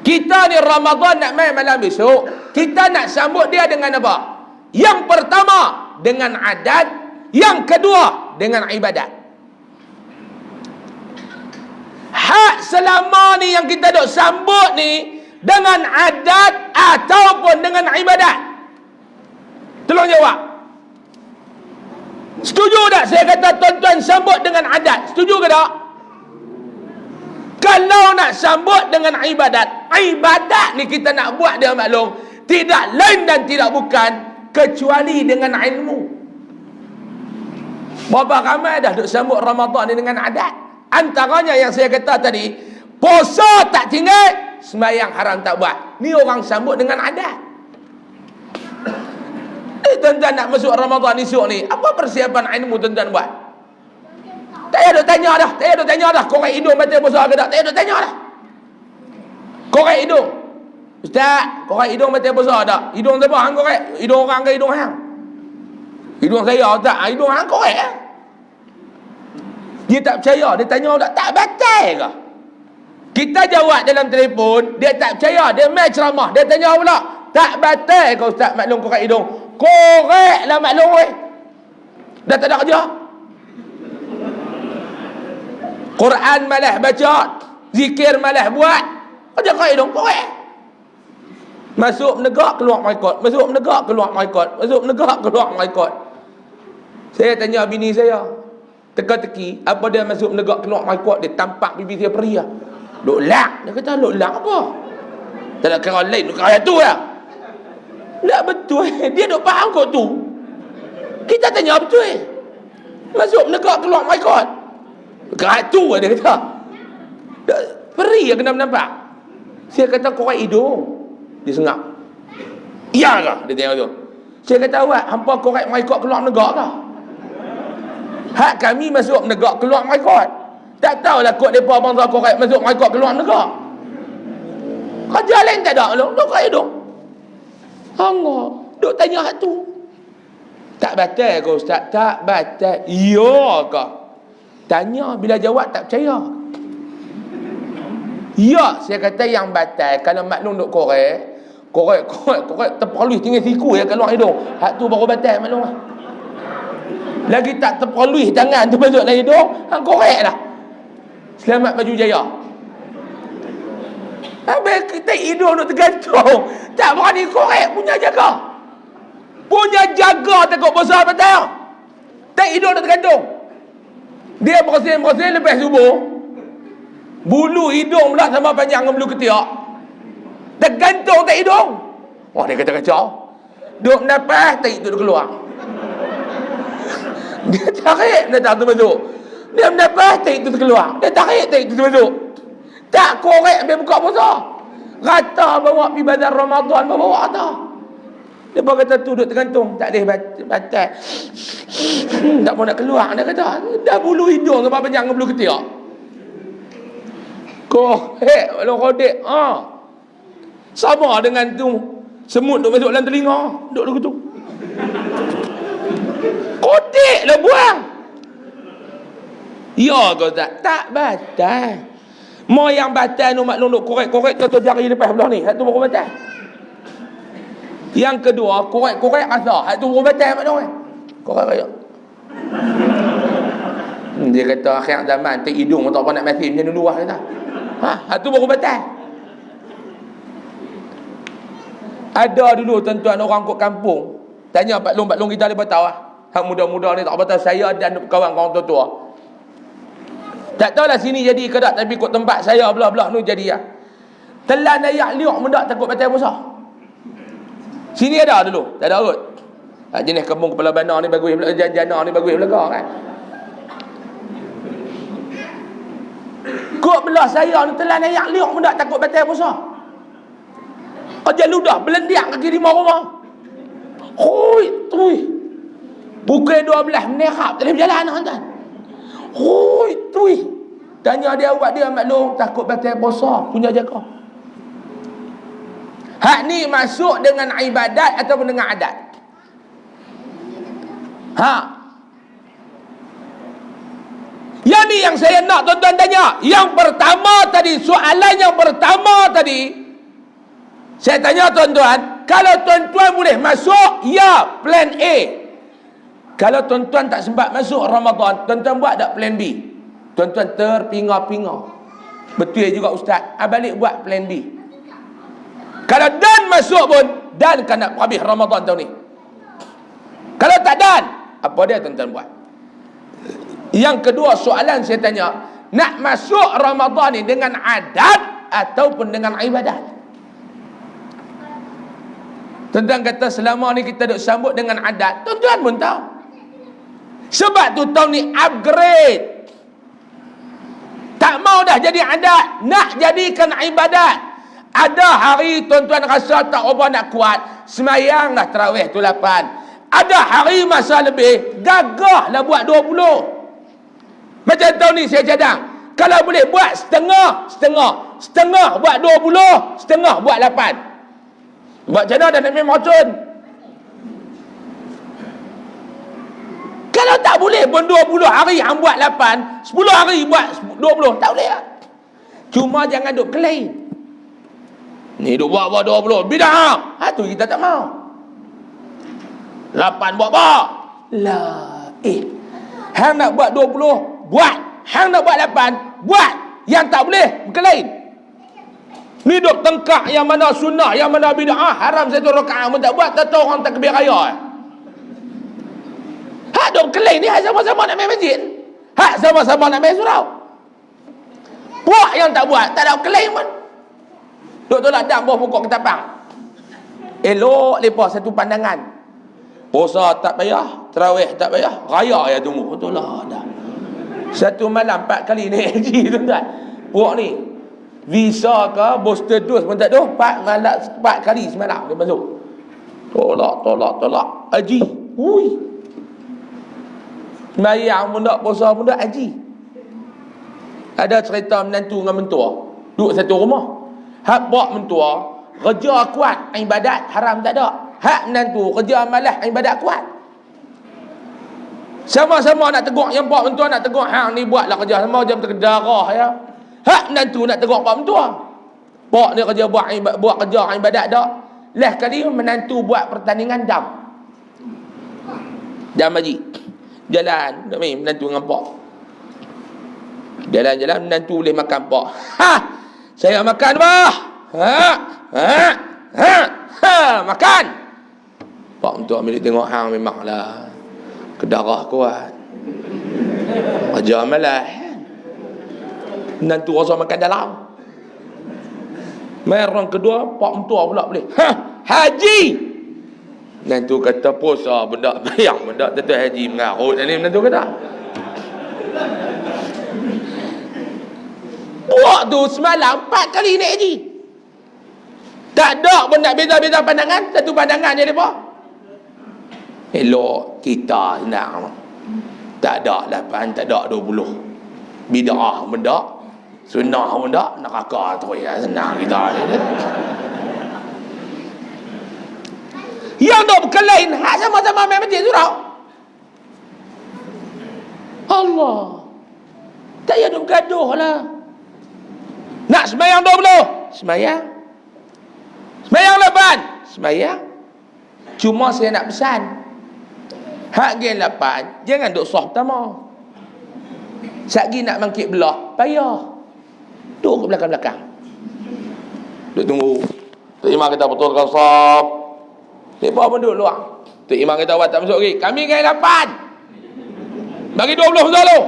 Kita ni Ramadan nak main malam besok. Kita nak sambut dia dengan apa? Yang pertama dengan adat. Yang kedua dengan ibadat. Hak selama ni yang kita duk sambut ni dengan adat ataupun dengan ibadat? Tolong jawab. Setuju tak saya kata tuan-tuan sambut dengan adat? Setuju ke tak? Kalau nak sambut dengan ibadat, ibadat ni kita nak buat dia maklum, tidak lain dan tidak bukan kecuali dengan ilmu. Berapa ramai dah duk sambut Ramadan ni dengan adat? Antaranya yang saya kata tadi, puasa tak tinggal, sembahyang haram tak buat. Ni orang sambut dengan adat. Tuan-tuan nak masuk Ramadan esok ni, apa persiapan ilmu tuan-tuan buat? Tak payah duk tanya dah. Tak payah duk tanya dah. Korek hidung batal puasa ke tak? Tak payah duk tanya dah. Korek hidung. Ustaz, korek hidung batal puasa tak? Hidung siapa hang korek? Hidung orang ke hidung hang? Hidung saya tak. Hidung hang korek eh? Dia tak percaya. Dia tanya tak batal ke? Kita jawab dalam telefon. Dia tak percaya. Dia main ceramah. Dia tanya pula, tak batal ke Ustaz maklum korek hidung? Korek lah maklum weh. Dah tak ada kerja. Quran malah baca, zikir malah buat. Kerja korek hidung, korek. Masuk menegak, keluar maikot. Masuk menegak, keluar maikot. Masuk menegak, keluar maikot. Saya tanya bini saya, teka-teki, apa dia masuk menegak keluar maikot? Dia tampak bibi saya perih lah. Duk lak. Dia kata, duk lak apa? Tak nak kira lain, duk kira tu lah. Tak betul. Dia duk faham kot tu. Kita tanya betul. Masuk menegak keluar maikot. Kira tu lah dia kata. Perih lah kena nampak. Saya kata korek hidung. Dia sengap. Iya ke? Dia tengok tu. Saya kata awak, hampa korek maikot keluar menegak ke? Hak kami masuk menegak keluar maikot. Tak tahulah kot mereka bangsa korek masuk maikot keluar menegak. Kerja lain tak ada lu. Duk korek hidung. Allah. Duk tanya hak tu. Tak batal ke Ustaz? Tak batal. Iya ke? Tanya, bila jawab tak percaya. Ya, saya kata yang batal. Kalau maklum duk korek terperluih tinggal siku ya keluar hidung. Hak tu baru batal maklum lah. Lagi tak terperluih tangan tu masuk dalam hidung, hang korek lah. Selamat baju jaya. Habis kita hidung duk tergantung. Tak berani korek, punya jaga. Punya jaga takut besar batal. Tak hidung duk tergantung. Dia bersin-bersin lepas subuh. Bulu hidung pula sama panjang dengan bulu ketiak. Tergantung tak hidung. Wah, dia kata kacau. Duk napas, tarik tu keluar. Dia tarik, dia tak tu masuk. Dia napas, tarik tu keluar. Dia tarik tu masuk. Tak korek habis buka puasa. Rata bawa pergi bazar Ramadan, bawa rata. Dia kata tu duk tergantung. Tak boleh batal. Tak mau nak keluar. Dia kata, dah bulu hidung sama panjang dengan bulu ketiak. Korek, walau kodek. Sama dengan tu. Semut duk masuk dalam telinga. Duk tu. Kodek lah buang. Ya kau tak? Tak batal. Mau yang batal tu maklum duk korek tu jari lepas belah ni. Hak tu baru batal. Yang kedua, korek rasa. Hak tu baru batal maklum kan? Korek raya. Dia kata akhir zaman tak hidung tak apa nak mati macam dulu lah kata. Hak tu baru batal. Ada dulu tuan-tuan orang kot kampung tanya Pak Long kita lepas tahu lah. Hak muda-muda ni tak apa tahu saya dan kawan-kawan tua-tua. Tak tahulah sini jadi ke tak, tapi kot tempat saya belah-belah ni jadi lah. Telan ayak liuk mendak takut batal puasa. Sini ada dulu, tak ada kot. Jenis kampung kepala bandar ni bagus, jana ni bagus belaka kan. Kok belah saya ni telan ayak liuk pun tak takut batal puasa. Aja ludah belendiak kaki di rumah. Hoi, tui. Pukul 12 menerap tak boleh berjalan tuan. Hoi, tui. Tanya dia awak dia maklum takut batal puasa, punya jaga. Hak ni masuk dengan ibadat ataupun dengan adat? Yang ni yang saya nak tuan-tuan tanya. Yang pertama tadi, soalan yang pertama tadi, saya tanya tuan-tuan, kalau tuan-tuan boleh masuk, ya, plan A. Kalau tuan-tuan tak sempat masuk Ramadan, tuan-tuan buat tak plan B? Tuan-tuan terpinga-pinga. Betul juga ustaz, balik buat plan B. Kalau dan masuk pun, dan kan nak habis Ramadan tahun ni. Kalau tak dan, apa dia tuan-tuan buat? Yang kedua soalan saya tanya, nak masuk Ramadan ni dengan adat ataupun dengan ibadat? Tuan-tuan kata selama ni kita duk sambut dengan adat, tuan-tuan pun tahu. Sebab tu tahun ni upgrade. Tak mau dah jadi adat, nak jadikan ibadat. Ada hari tuan-tuan rasa tak apa nak kuat, semayanglah tarawih tu 8. Ada hari masa lebih, gagahlah buat 20. Macam tahun ni saya cadang, kalau boleh buat setengah buat 20, setengah buat 8. Buat macam mana dah nak main macun? Kalau tak boleh pun 20 hari hang buat 8, 10 hari buat 20, tak boleh. Cuma jangan duk claim. Ni duk buat 20, bidah. Tu kita tak mau. 8 buat apa? Lah, hang nak buat 20, buat. Hang nak buat 8, buat. Yang tak boleh, berkelain. Ni duk tengkak yang mana sunnah, yang mana bid'ah, haram satu rakaat pun tak buat, tak tahu orang takbir raya. Hak duk berkelain ni, hak sama-sama nak main masjid. Hak sama-sama nak main surau. Puak yang tak buat, tak ada berkelain pun. Duk tolak dam bawah pokok ketapang. Elok lepas satu pandangan. Puasa tak payah, tarawih tak payah, raya ya tunggu. Betul lah dah. Satu malam 4 kali naik haji tuan-tuan. Puak ni visa ke booster dose pun tak ada, 4 kali semalam dia masuk. Tolak haji. Hui. Semayang pun tak, puasa pun tak, haji. Ada cerita menantu dengan mentua duduk satu rumah. Hak pak mentua kerja kuat, ibadat haram tak ada. Hak menantu kerja malas, ibadat kuat. Sama-sama nak tegur, yang pak mentua nak tegur, hang ni buatlah kerja sama jam terdarah ya. Hak menantu nak tegur pak mentua. Pak ni kerja buat kerja ibadat dak. Lah kali menantu buat pertandingan dam. Dam haji. Jalan, nak main menantu dengan pak. Jalan-jalan menantu boleh makan pak. Saya makan bah. Makan. Pak mentua milik tengok hang memanglah kedarah kuat. Ajar malah. Menantu rasa makan dalam. Mai orang kedua, pak mentua pula boleh. Haji. Menantu kata puasa benda bayang benda tentu haji mengarut ni menantu kata. Puak tu semalam 4 kali naik haji. Tak ada pun nak beza-beza pandangan, satu pandangan je depa. Elok kita nak. Tak ada 8, tak ada 20. Bid'ah benda, sunnah benda, neraka tu ya senang kita. Yang dok berkelain, hak sama-sama main masjid surau. Allah. Tak payah duk bergaduh lah. Nak sembahyang 20, sembahyang. Sembahyang 8, sembahyang. Cuma saya nak pesan, hak gen 8, jangan duk soh pertama. Satgi nak bangkit belah, payah. Duk ke belakang-belakang. Duk tunggu. Tok Imam kita betulkan saf. Lepas pun duduk luar. Tok Imam kita buat tak masuk lagi. Kami gen 8. Bagi 20 masuk dulu.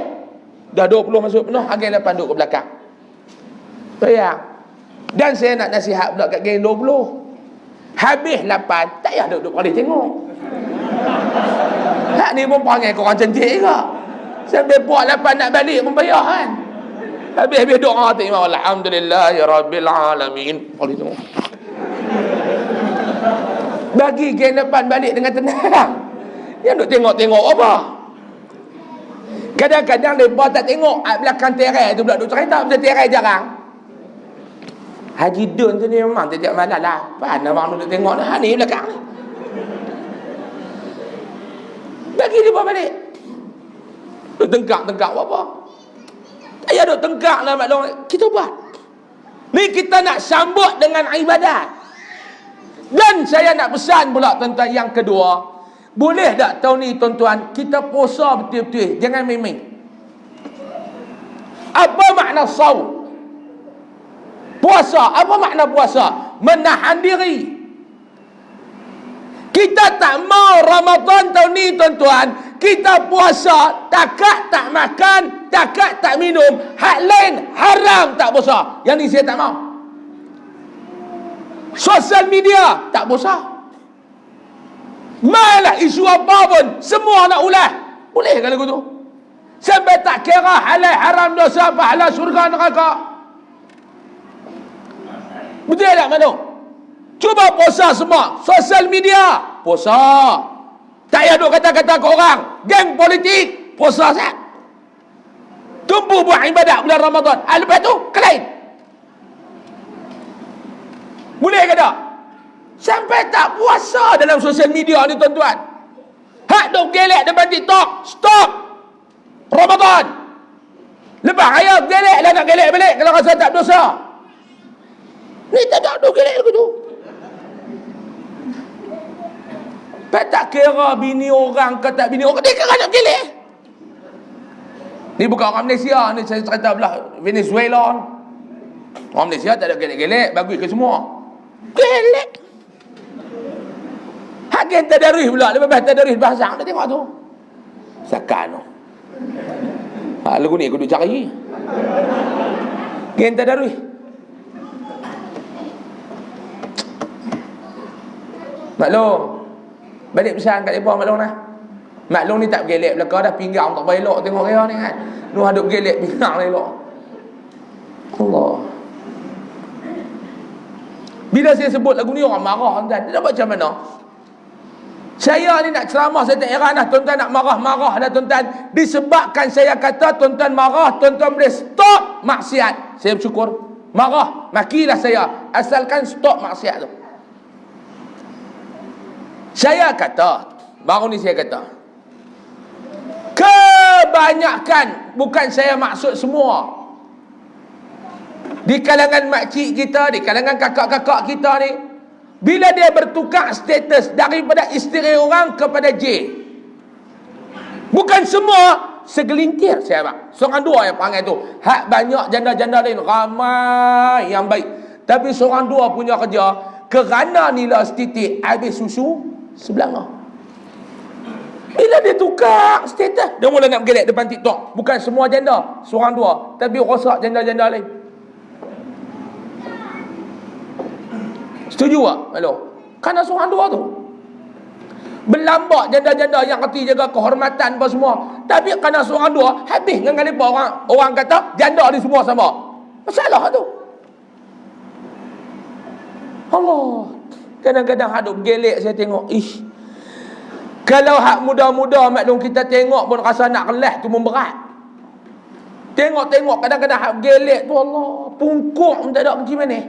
Dah 20 masuk penuh, gen 8 duduk ke belakang. Payah. Dan saya nak nasihat pula kat geng 20. Habis 8, tak payah duduk paling tengok. Hak ni pun perangai korang cantik juga. Sampai puak 8 nak balik pun payah kan. Habis-habis doa tu imam, alhamdulillah ya rabbil alamin. Kalau itu bagi geng depan balik dengan tenang. Dia duk tengok-tengok apa. Kadang-kadang mereka tak tengok belakang terai tu pula duk cerita pasal terai jarang. Haji Dun tu ni memang tiap malam lah. Mana orang duk tengok dah ni belakang ni. Bagi dia buat balik. Duk tengkak-tengkak apa. Tak payah duk tengkak lah maklum. Kita buat. Ni kita nak sambut dengan ibadat. Dan saya nak pesan pula tuan-tuan yang kedua. Boleh tak tahun ni tuan-tuan kita puasa betul-betul, jangan main-main. Apa makna saum? Puasa, apa makna puasa? Menahan diri. Kita tak mau Ramadan tahun ni tuan-tuan, kita puasa, takat tak makan, takat tak minum, hak lain haram tak puasa. Yang ni saya tak mau. Sosial media tak puasa. Malah isu apa pun semua nak ulas. Boleh ke lagu tu? Sampai tak kira halal haram dosa pahala syurga neraka. Betul tak Manu? Cuba puasa semua. Sosial media puasa. Tak payah duk kata-kata ke orang. Geng politik puasa sah. Tumpu buat ibadat bulan Ramadan. Lepas tu kelain. Boleh ke tak? Sampai tak puasa dalam sosial media ni tuan-tuan. Hak duk gelek depan TikTok. Stop. Ramadan. Lepas raya gelek lah nak gelek balik kalau rasa tak berdosa. Ni tak ada duk gelek lagu tu. Tak kira bini orang ke tak bini orang. Dia kira nak gelek. Ni bukan orang Malaysia. Ni saya cerita belah Venezuela. Orang Malaysia tak ada gelek-gelek. Bagus ke semua. Gelek. Hakim tadarus pula. Lepas tadarus bahasa dia tengok tu. Sakan tu. Lagu ni aku duk cari. Hakim tadarus. Maklum. Balik pesan kat mereka maklum lah. Maklum ni tak bergelek belakang dah. Pinggang tak berelok tengok dia ni kan. Lu ada bergelek pinggang ni elok. Allah. Bila saya sebut lagu ni orang marah tuan. Dia nak buat macam mana? Saya ni nak ceramah, saya tak heran dah tuan-tuan nak marah-marah dah tuan-tuan. Disebabkan saya kata tuan-tuan marah, tuan-tuan boleh stop maksiat. Saya bersyukur. Marah, makilah saya. Asalkan stop maksiat tu. Saya kata, baru ni saya kata, kebanyakan, bukan saya maksud semua, di kalangan makcik kita, di kalangan kakak-kakak kita ni, bila dia bertukar status daripada isteri orang kepada J, bukan semua, segelintir saya bang. Seorang dua yang panggil tu. Hak banyak janda-janda lain ramai yang baik. Tapi seorang dua punya kerja kerana nilai setitik habis susu sebelah. Bila dia tukar status, dia mula nak bergelek depan TikTok. Bukan semua janda, seorang dua, tapi rosak janda-janda lain. Setuju tak? Hello. Kerana seorang dua tu berlambak janda-janda yang kerti jaga kehormatan apa semua. Tapi kerana seorang dua, habis dengan mereka orang kata janda ni semua sama. Masalah tu. Allah. Kadang-kadang hadap gelek saya tengok. Kalau hak muda-muda maklum kita tengok pun rasa nak kelas tu memberat. Tengok-tengok kadang-kadang hak gelek tu Allah. Pungkuk pun tak ada macam mana.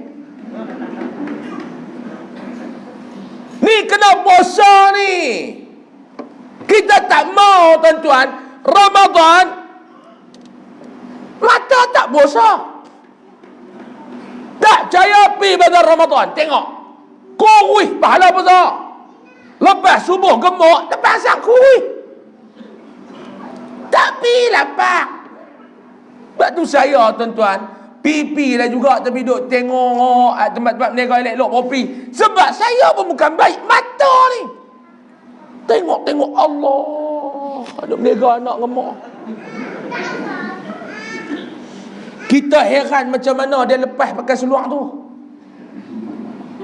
Ni kena puasa ni. Kita tak mau tuan-tuan Ramadan mata tak puasa. Tak percaya pi pada Ramadan. Tengok. Kurih pahala puasa. Lepas subuh gemuk lepas asar kurih. Tak pi lapar. Sebab tu saya tuan-tuan pipi lah juga tapi duk tengok tempat-tempat mereka elok-elok kopi. Sebab saya pun bukan baik mata ni. Tengok-tengok Allah. Ada mereka anak gemuk. Kita heran macam mana dia lepas pakai seluar tu.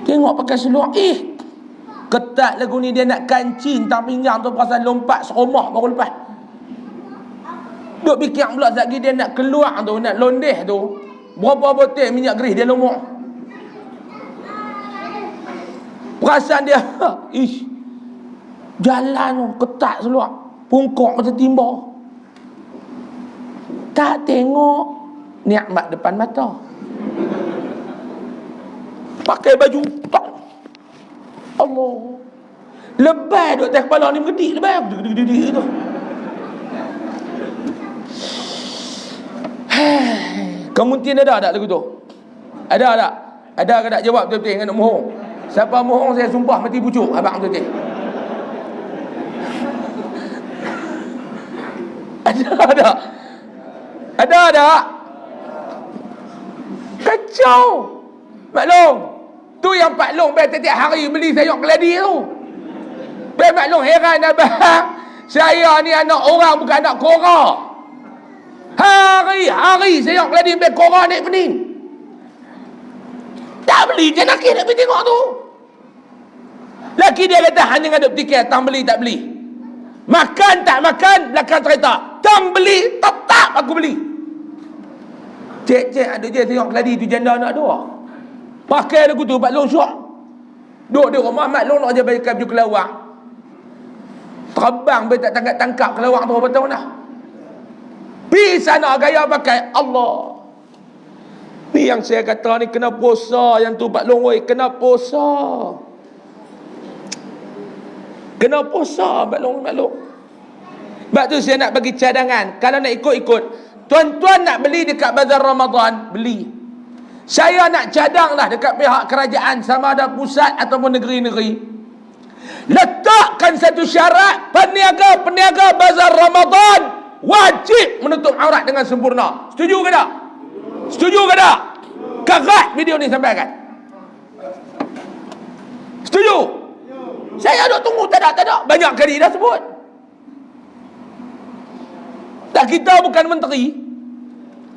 Tengok pakai seluar. Ketat lagu ni dia nak kancing tang pinggang tu perasan lompat serumah baru lepas. Duk fikir pula lagi dia nak keluar tu, nak londeh tu, berapa botol minyak gerih dia lomok. Perasaan dia, ish, jalan tu ketat seluar, pungkok macam timba. Tak tengok nikmat depan mata. Pakai baju tak. Allah. Lebay duk atas kepala ni mengedik lebay. Tu. Kemuntin ada tak lagu tu? Ada tak? Ada ke tak? Jawab betul-betul dengan nak mohong. Siapa mohong saya sumpah mati pucuk abang betul-betul. Ada tak? Ada tak? Kacau. Maklum. Tu yang Pak Long tiap hari beli sayur keladi tu. Pak Long heran abang. Saya ni anak orang bukan anak kora. Hari-hari sayur keladi sampai kora naik pening. Tak beli je nak pergi tengok tu. Laki dia kata hanya ada tiket, tang beli tak beli. Makan tak makan, belakang cerita. Tang beli, tetap aku beli. Cek ada je sayur keladi tu janda anak dua. Pakai lagu tu Pak Long syok. Duk di rumah Mak Long nak je bagi baju kelawar. Terbang dia tak tangkap-tangkap kelawar tu berapa tahun dah. Pergi sana gaya pakai Allah. Ni yang saya kata ni kena puasa yang tu Pak Long oi, kena puasa. Kena puasa Pak Long. Sebab tu saya nak bagi cadangan. Kalau nak ikut-ikut, tuan-tuan nak beli dekat bazar Ramadan, beli. Saya nak cadanglah dekat pihak kerajaan sama ada pusat ataupun negeri-negeri. Letakkan satu syarat, peniaga-peniaga bazar Ramadan wajib menutup aurat dengan sempurna. Setuju ke tak? Setuju ke tak? Karat video ni sampaikan. Setuju? Saya duk tunggu tak ada. Banyak kali dah sebut. Tak, kita bukan menteri.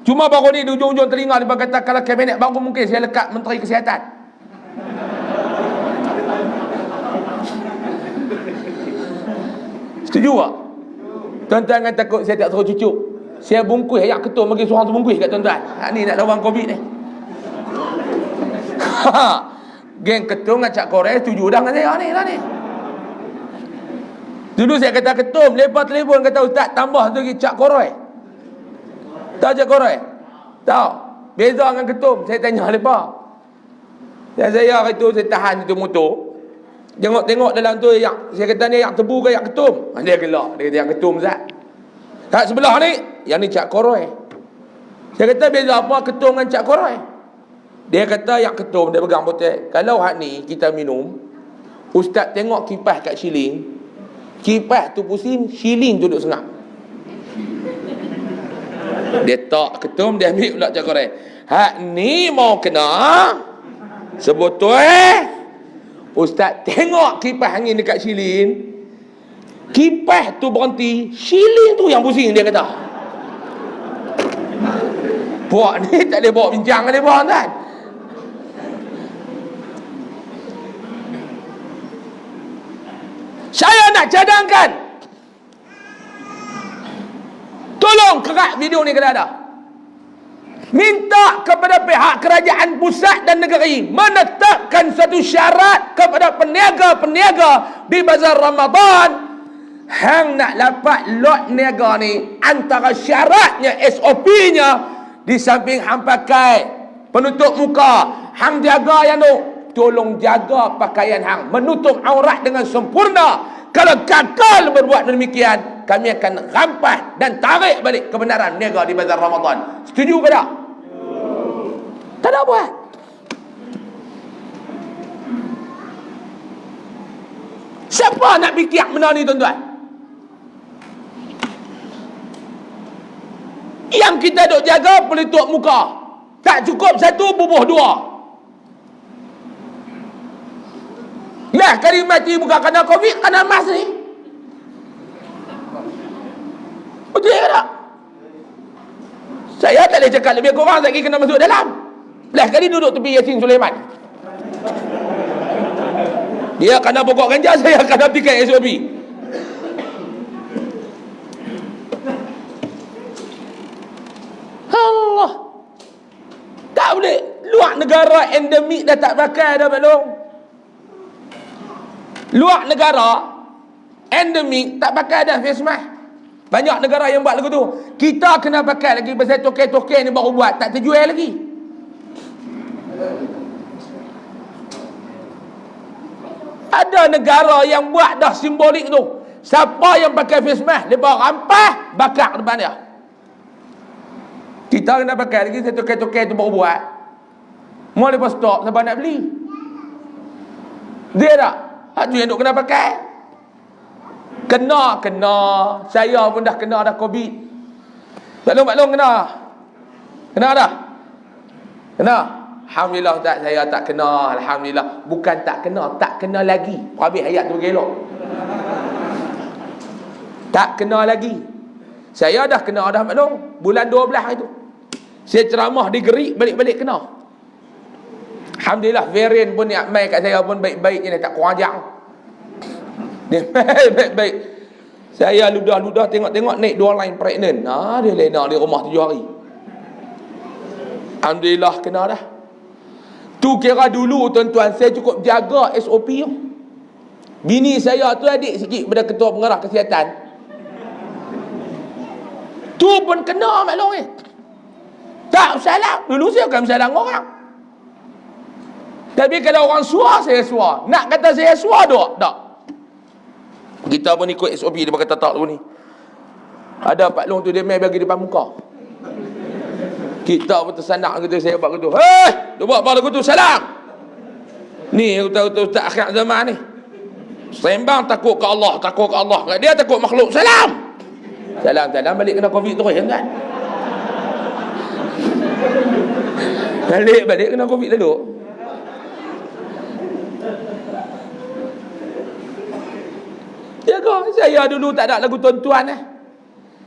Cuma baru ni di ujung-ujung telinga dia kata kalau kabinet baru mungkin saya lekat Menteri Kesihatan. Setuju tak? Tuan-tuan kan takut saya tak suruh cucuk. Saya bungkus ayat ketum bagi seorang tu bungkus kat tuan-tuan. Ni nak lawan Covid ni. Geng ketum dengan Cak Korek setuju dah dengan saya ni lah ni. Dulu saya kata ketum, lepas telefon kata ustaz tambah tu lagi Cak Korek. Tahu Cak Korek? Tahu. Beza dengan ketum. Saya tanya lepas. Dan saya hari tu saya tahan itu motor. Tengok dalam tu yang saya kata ni yang tebu ke yang ketum. Dia gelak. Dia kata yang ketum Ustaz. Kat sebelah ni, yang ni Cak Korek. Saya kata beza apa ketum dengan Cak Korek? Dia kata yang ketum dia pegang botol. Kalau hak ni kita minum, ustaz tengok kipas kat shilling, kipas tu pusing, shilling tu duduk sengap. Dia tak ketum, dia ambil pula Cak Korek. Hak ni mau kena sebotol ustaz tengok kipas angin dekat shilling, kipas tu berhenti, shilling tu yang pusing, dia kata. Puak ni tak boleh bawa bincang dengan dia kan. Saya nak cadangkan, tolong kerat video ni kalau ada. Minta kepada pihak kerajaan pusat dan negeri menetapkan satu syarat kepada peniaga-peniaga di bazar Ramadan. Hang nak dapat lot niaga ni, antara syaratnya SOP-nya, di samping hang pakai penutup muka, hang jaga yang tu, tolong jaga pakaian hang, menutup aurat dengan sempurna. Kalau gagal berbuat demikian, kami akan rampas dan tarik balik kebenaran niaga di bazar Ramadan. Setuju ke tak? Tak ada buat. Siapa nak fikir benda ni tuan-tuan? Yang kita duk jaga penutup muka, tak cukup satu, bubuh dua. Lah kali mati bukan kena Covid, kena mas ni. Betul ke tak? Saya tak boleh cakap lebih kurang lagi kena masuk dalam. Lah kali duduk tepi Yasin Sulaiman. Dia kena pokok ganja, saya kena fikir SOP. Negara endemik dah tak pakai dah maklum. Luar negara endemik tak pakai dah face mask. Banyak negara yang buat lagu tu. Kita kena pakai lagi pasal token-token ni baru buat, tak terjual lagi. Ada negara yang buat dah simbolik tu. Siapa yang pakai face mask, mereka rampas bakar depan dia. Kita kena pakai lagi token-token tu baru buat. Mau lepas stok, siapa nak beli? Dia tak? Hak tu yang duk kena pakai. Kena. Saya pun dah kena dah COVID. Maklum kena. Kena dah? Kena. Alhamdulillah tak, saya tak kena. Alhamdulillah. Bukan tak kena lagi. Habis ayat tu gelok. Tak kena lagi. Saya dah kena dah maklum. Bulan 12 itu. Saya ceramah di Gerik, balik-balik kena. Alhamdulillah, varian pun yang mai kat saya pun baik-baik je, tak kurang ajak. Dia baik-baik. Saya ludah-ludah tengok-tengok naik 2 line pregnant. Dia lena di rumah 7 hari. Alhamdulillah kena dah. Tu kira dulu tuan-tuan, saya cukup jaga SOP tu. Bini saya tu adik sikit pada ketua pengarah kesihatan. Tu pun kena maklum ni. Tak salah. Dulu saya bukan salah orang. Tapi kalau orang suar, saya suar. Nak kata saya suar tak? Kita pun ikut SOP. Dia kata tak dulu ni. Ada Pak Long tu, dia main bagi depan muka. Kita pun tersanak gitu. Saya buat gitu. Dia buat apa lagu tu? Salam. Ni Ustaz akhir zaman ni. Sembang takut ke Allah. Dia takut makhluk. Salam. Salam balik kena COVID terus kan? Balik kena COVID lalu. Saya dulu tak ada lagu tuan-tuan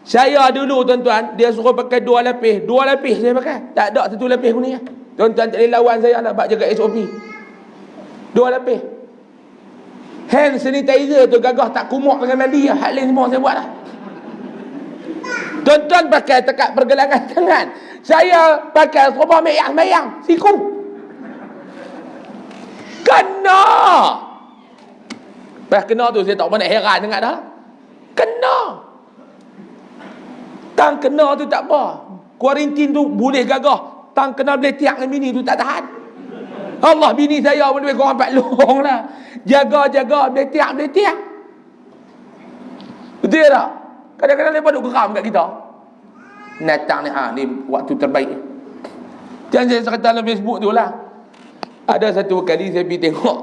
Saya dulu tuan-tuan, dia suruh pakai 2 lapis. 2 lapis saya pakai. Tak ada 1 lapis pun ni. Tuan-tuan tak boleh lawan saya nak buat jaga SOP. 2 lapis. Hand sanitizer tu gagah tak kumuk dengan mandi. Hak lain semua saya buat dah. Tuan-tuan pakai tekat pergelangan tangan. Saya pakai serba mayang-mayang. Siku. Kena. Pas kena tu saya tak pernah heran dengar dah. Kena. Tang kena tu tak apa. Kuarantin tu boleh gagah. Tang kena boleh tiak dengan bini tu tak tahan. Allah, bini saya pun lebih kurang 4 long lah. Jaga-jaga boleh tiak. Betul tak? Kadang-kadang mereka duk geram kat kita. Natang ni, ni waktu terbaik. Jangan saya cerita dalam Facebook tu lah. Ada satu kali saya pergi tengok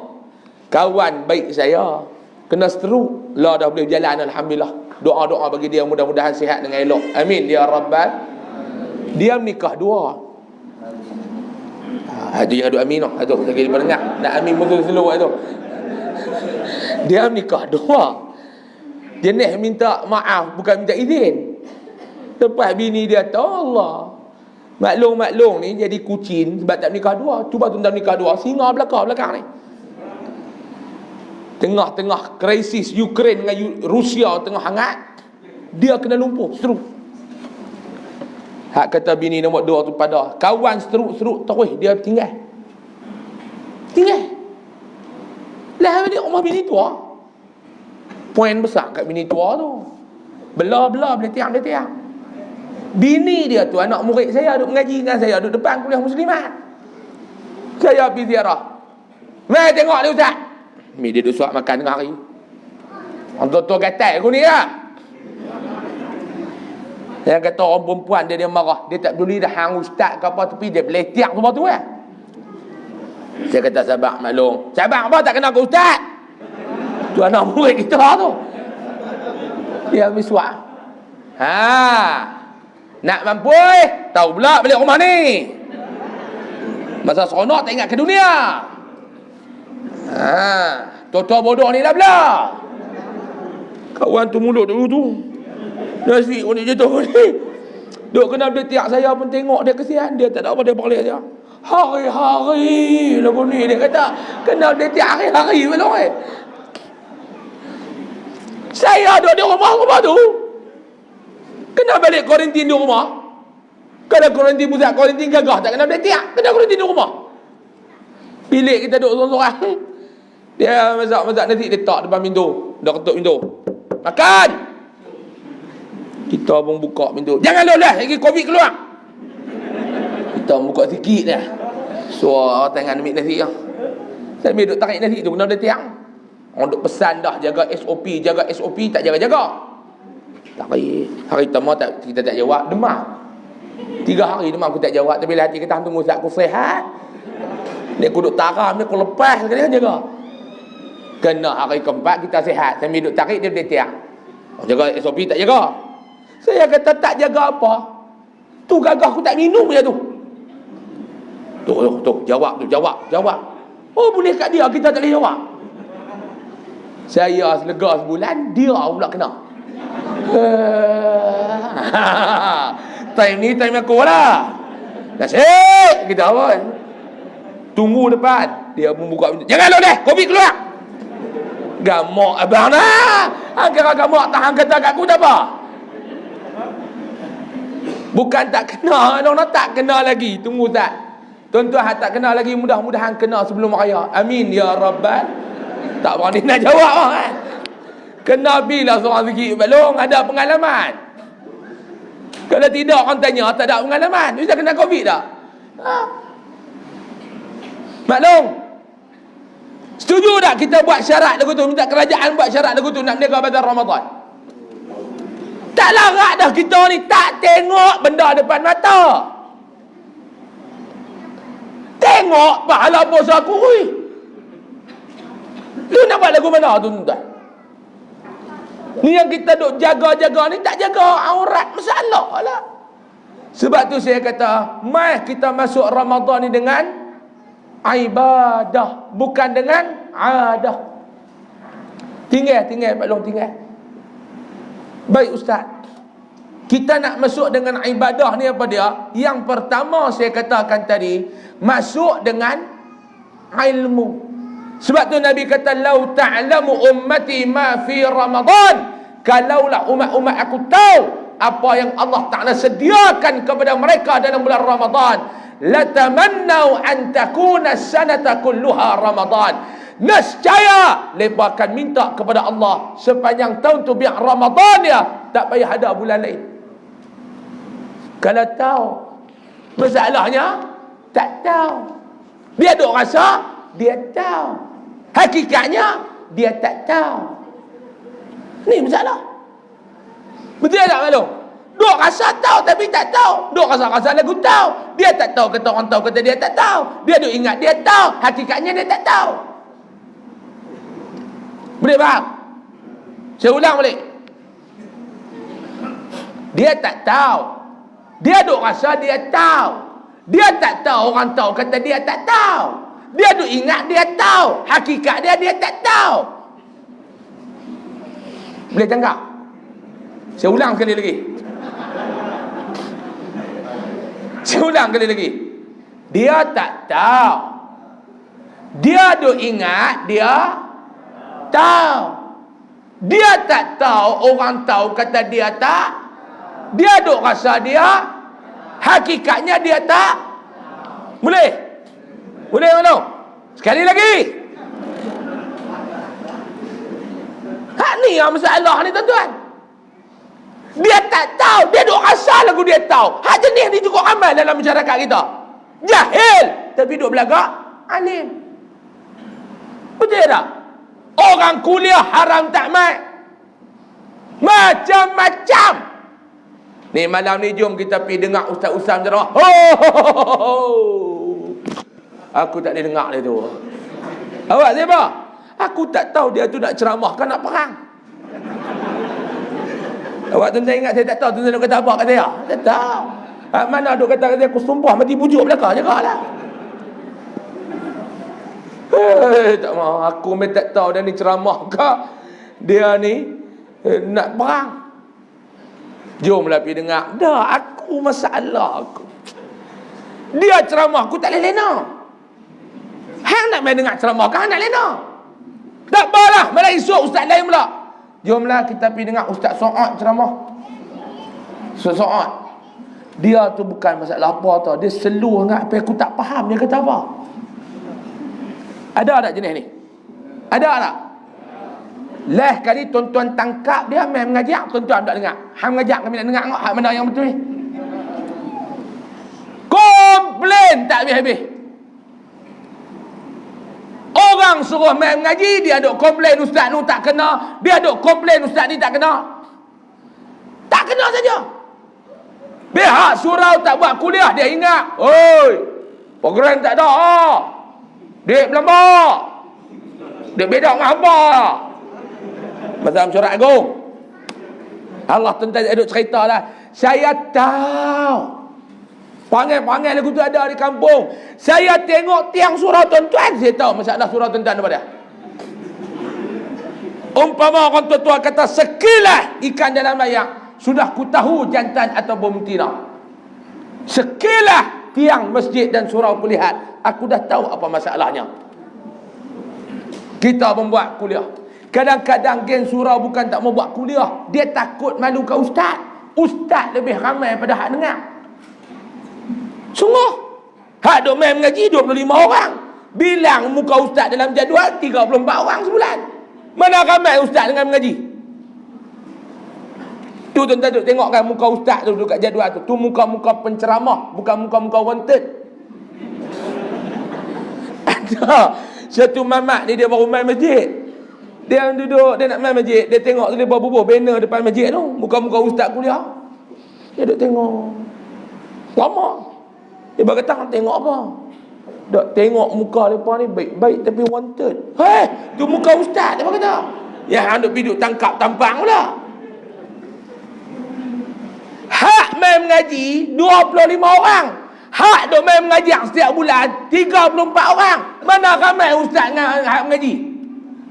kawan baik saya kena stroke. Lah dah boleh berjalan, alhamdulillah. Doa-doa bagi dia mudah-mudahan sihat dengan elok. Amin ya rabbal. Dia menikah 2. Itu yang ada amin tu. Itu lagi dia dengar. Nak amin betul seluruh tu. Dia menikah 2. Jenis minta maaf bukan minta izin. Lepas bini dia tahu, Allah, maklum ni jadi kucing sebab tak menikah 2. Cuba tuan-tuan menikah 2, singa belakang ni. Tengah-tengah krisis Ukraine dengan Rusia tengah hangat, dia kena lumpuh, stroke. Hak kata bini nombor 2 tu pada kawan stroke terus dia tinggal. Lah balik rumah bini tua. Poin besar kat bini tua tu. Belah-belah boleh tiang. Bini dia tu anak murid saya, duduk mengaji dengan saya, duduk depan kuliah muslimat. Saya pergi ziarah. Mai tengok dia ustaz. Mi dia duduk suap makan tengah hari. Orang tua-tua gatal aku ni lah. Yang kata orang perempuan dia marah. Dia tak peduli dah hang ustaz ke apa, tapi dia beletiak semua tu lah. Saya kata sabar maklum. Sabar apa tak kena ke ustaz? Tu anak murid kita tu. Dia ambil suap. Nak mampu tahu pula balik rumah ni. Masa seronok tak ingat ke dunia. Tua-tua bodoh ni lah pula. Kawan tu mulut dulu tu. Nasi unik je tu ni. Duk kena bertiak, saya pun tengok dia kesian. Dia tak ada apa, dia balik dia. Hari-hari lagu ni dia kata kena bertiak hari-hari belum Saya duduk di rumah tu. Kena balik kuarantin di rumah. Kalau kuarantin pusat, kuarantin gagah tak kena bertiak. Kena kuarantin di rumah. Bilik kita duduk sorang-sorang. Dia masak nasi, dia letak depan pintu. Dah ketuk pintu. Makan! Kita pun buka pintu. Jangan lolah, lagi Covid keluar. Kita buka sikit dah. So, tangan ambil nasi lah. Saya ambil duduk tarik nasi tu, kena ada tiang. Orang duduk pesan dah, jaga SOP, tak jaga-jaga. Hari pertama kita tak jawab, demam. 3 hari demam aku tak jawab. Tapi hati kita tunggu saat aku sihat. Dia aku duduk taram, dia aku lepas sekali kan jaga. Kena hari keempat kita sihat. Sambil duduk tarik dia tiang. Jaga SOP tak jaga. Saya kata tak jaga apa. Tu gagah aku tak minum je tu. Tu jawab. Oh boleh kat dia, kita tak boleh jawab. Saya selega sebulan, dia pula kena. Time ni time aku lah. Nasib kita apa? Tunggu depan. Dia pun buka pintu. Jangan lo deh, Covid keluar. Gamak abang dah. Angkara gamak tahan kata kat aku tak apa. Bukan tak kena, orang tak kena lagi. Tunggu tak. Tuan-tuan tak kena lagi, mudah-mudahan kena sebelum raya. Amin ya rabbal. Tak berani nak jawab kan. Kena bila seorang sikit balong ada pengalaman. Kalau tidak orang tanya tak ada pengalaman. Bisa kena Covid tak? Maklum. Setuju tak kita buat syarat lagu tu, minta kerajaan buat syarat lagu tu nak berniaga pada Ramadan? Tak larat dah kita ni tak tengok benda depan mata. Tengok pahala puasa aku. Lu nak buat lagu mana tu tuan? Ni yang kita duk jaga-jaga ni tak jaga aurat, masalah lah. Sebab tu saya kata, mai kita masuk Ramadan ni dengan ibadah, bukan dengan adah. Tinggal Pak Long tinggal. Baik ustaz. Kita nak masuk dengan ibadah ni apa dia? Yang pertama saya katakan tadi, masuk dengan ilmu. Sebab tu Nabi kata, "Lau ta'lamu ummati ma fi Ramadan." Kalaulah umat-umat aku tahu apa yang Allah Ta'ala sediakan kepada mereka dalam bulan Ramadan, latamannau an takuna sanata kulluha Ramadan. Nescaya mereka akan minta kepada Allah sepanjang tahun tu biar Ramadan ya, tak payah ada bulan lain. Kalau tahu, masalahnya tak tahu. Dia duk rasa dia tahu. Hakikatnya dia tak tahu. Ni masalah. Betul tak maklum? Duk rasa tahu tapi tak tahu. Duk rasa-rasa lagu tahu. Dia tak tahu kata orang tahu kata dia tak tahu. Dia duk ingat dia tahu. Hakikatnya dia tak tahu. Boleh faham? Saya ulang balik. Dia tak tahu. Dia duk rasa dia tahu. Dia tak tahu orang tahu kata dia tak tahu. Dia duk ingat dia tahu. Hakikat dia tak tahu. Boleh tangkap? Saya ulang sekali lagi. Dia tak tahu. Dia duk ingat dia tahu. Dia tak tahu orang tahu kata dia tak. Dia duk rasa dia, hakikatnya dia tak. Boleh mana? Sekali lagi. Ni yang masalah ni tuan-tuan. Dia tak tahu, dia duk rasa lagu dia tahu. Hak jenis ni cukup ramai dalam masyarakat kita. Jahil tapi duk belagak alim. Betul tak? Orang kuliah haram tak mai. Macam-macam. Ni malam ni jom kita pergi dengar Ustaz Usam ceramah. Aku tak boleh dengar dia tu. Awak siapa? Aku tak tahu dia tu nak ceramah kan nak perang. Awak tuan-tuan ingat saya tak tahu tuan-tuan nak kata apa kat saya? Tak tahu. Mana duk kata kat saya aku sumpah mati bujuk belakang cakaplah. Tak mahu. Aku memang tak tahu dia ni ceramah ke. Dia ni nak perang. Jomlah pergi dengar. Dah aku masalah aku. Dia ceramah aku tak boleh lena. Hang nak main dengar ceramah kan nak lena. Tak apalah, malah esok ustaz lain pula. Jomlah kita pergi dengar Ustaz So'ad ceramah. Ustaz So'ad. Dia tu bukan masalah apa tau. Dia seluruh ingat apa aku tak faham dia kata apa. Ada tak jenis ni? Ada tak? Lah kali tuan-tuan tangkap dia main mengajak, tuan-tuan tak dengar. Hang mengajak kami nak dengar tengok hak mana yang betul ni. Komplain tak habis-habis. Orang suruh main mengaji, dia duk komplain ustaz nu tak kena, dia duk komplain ustaz ni tak kena. Tak kena saja. Pihak surau tak buat kuliah, dia ingat, oi, program tak ada. Duit berlambak. Duit bedak dengan hamba. Mazhab Syariat Agung. Allah tuan-tuan duk cerita lah. Saya tahu. Panggil-panggil lagu tu ada di kampung. Saya tengok tiang surau tuan-tuan, saya tahu masalah surau tuan-tuan apa dia. Umpama orang tua-tua kata sekilas ikan dalam layang, sudah ku tahu jantan atau betina. Sekilas tiang masjid dan surau kulihat, aku dah tahu apa masalahnya. Kita membuat kuliah. Kadang-kadang geng surau bukan tak mau buat kuliah, dia takut malu ke ustaz. Ustaz lebih ramai pada hak dengar. Sungguh. Hak duk main mengaji 25 orang. Bilang muka ustaz dalam jadual 34 orang sebulan. Mana ramai ustaz dengan mengaji? Tu tuan-tuan duk tengok kan muka ustaz tu dekat jadual tu. Tu muka-muka penceramah, bukan muka-muka wanted. Ada satu mamak ni, dia baru main masjid. Dia duduk, dia nak main masjid, dia tengok tu, dia bubuh banner depan masjid tu, muka-muka ustaz kuliah. Dia duk tengok. Lama. Dia berkata, tengok apa? Dok tengok muka mereka ni baik-baik tapi wanted. Hei, tu muka ustaz, dia berkata. Yang hang duk pergi tangkap tampang pula. Hak main mengaji 25 orang. Hak duk main mengajar setiap bulan 34 orang. Mana ramai ustaz dengan hak mengaji?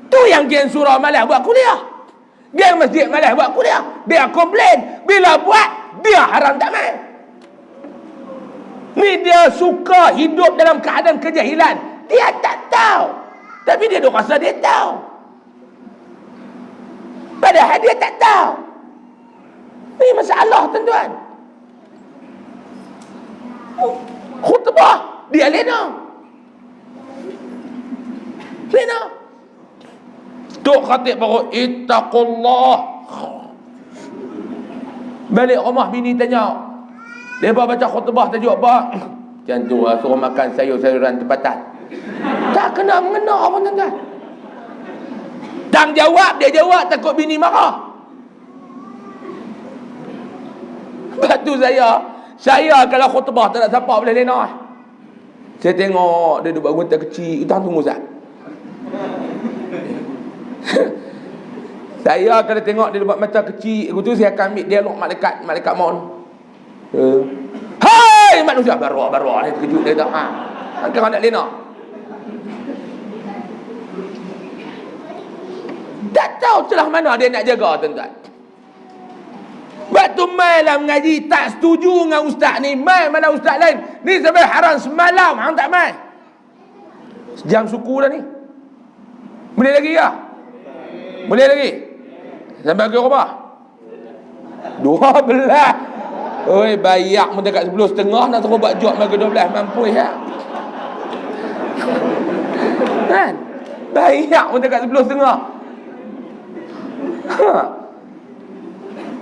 Tu yang geng surau malas buat kuliah. Geng masjid malas buat kuliah. Dia komplain. Bila buat, dia haram tak main. Ni dia suka hidup dalam keadaan kejahilan. Dia tak tahu. Tapi dia duk rasa dia tahu. Padahal dia tak tahu. Ni masalah tuan-tuan. Khutbah dia lena. Tok khatib baru ittaqullah. Balik rumah bini tanya, dia baca khutbah tajuk apa? Macam tu lah, suruh makan sayur-sayuran tempatan. Tak kena mengena apa tuan-tuan. Tang jawab, dia jawab takut bini marah. Lepas tu saya kalau khutbah tak ada siapa boleh lena. Saya tengok dia duduk gunting kecil, kita tunggu Ustaz. Saya kalau tengok dia buat macam kecil itu, saya akan ambil dialog malaikat maut. Hai manusia baru ni terkejut dia tak. Kan nak lena. Tak tahu celah mana dia nak jaga tuan-tuan. Waktu mai lah mengaji tak setuju dengan ustaz ni, mai mana ustaz lain. Ni sampai haram semalam hang tak mai. Sejam suku dah ni. Boleh lagi ya? Boleh lagi? Sampai ke rumah? 12. Oi, bayak pun dekat 10.30 nak suruh buat job bagi 12 mampu ya. Kan? Bayak pun dekat 10.30.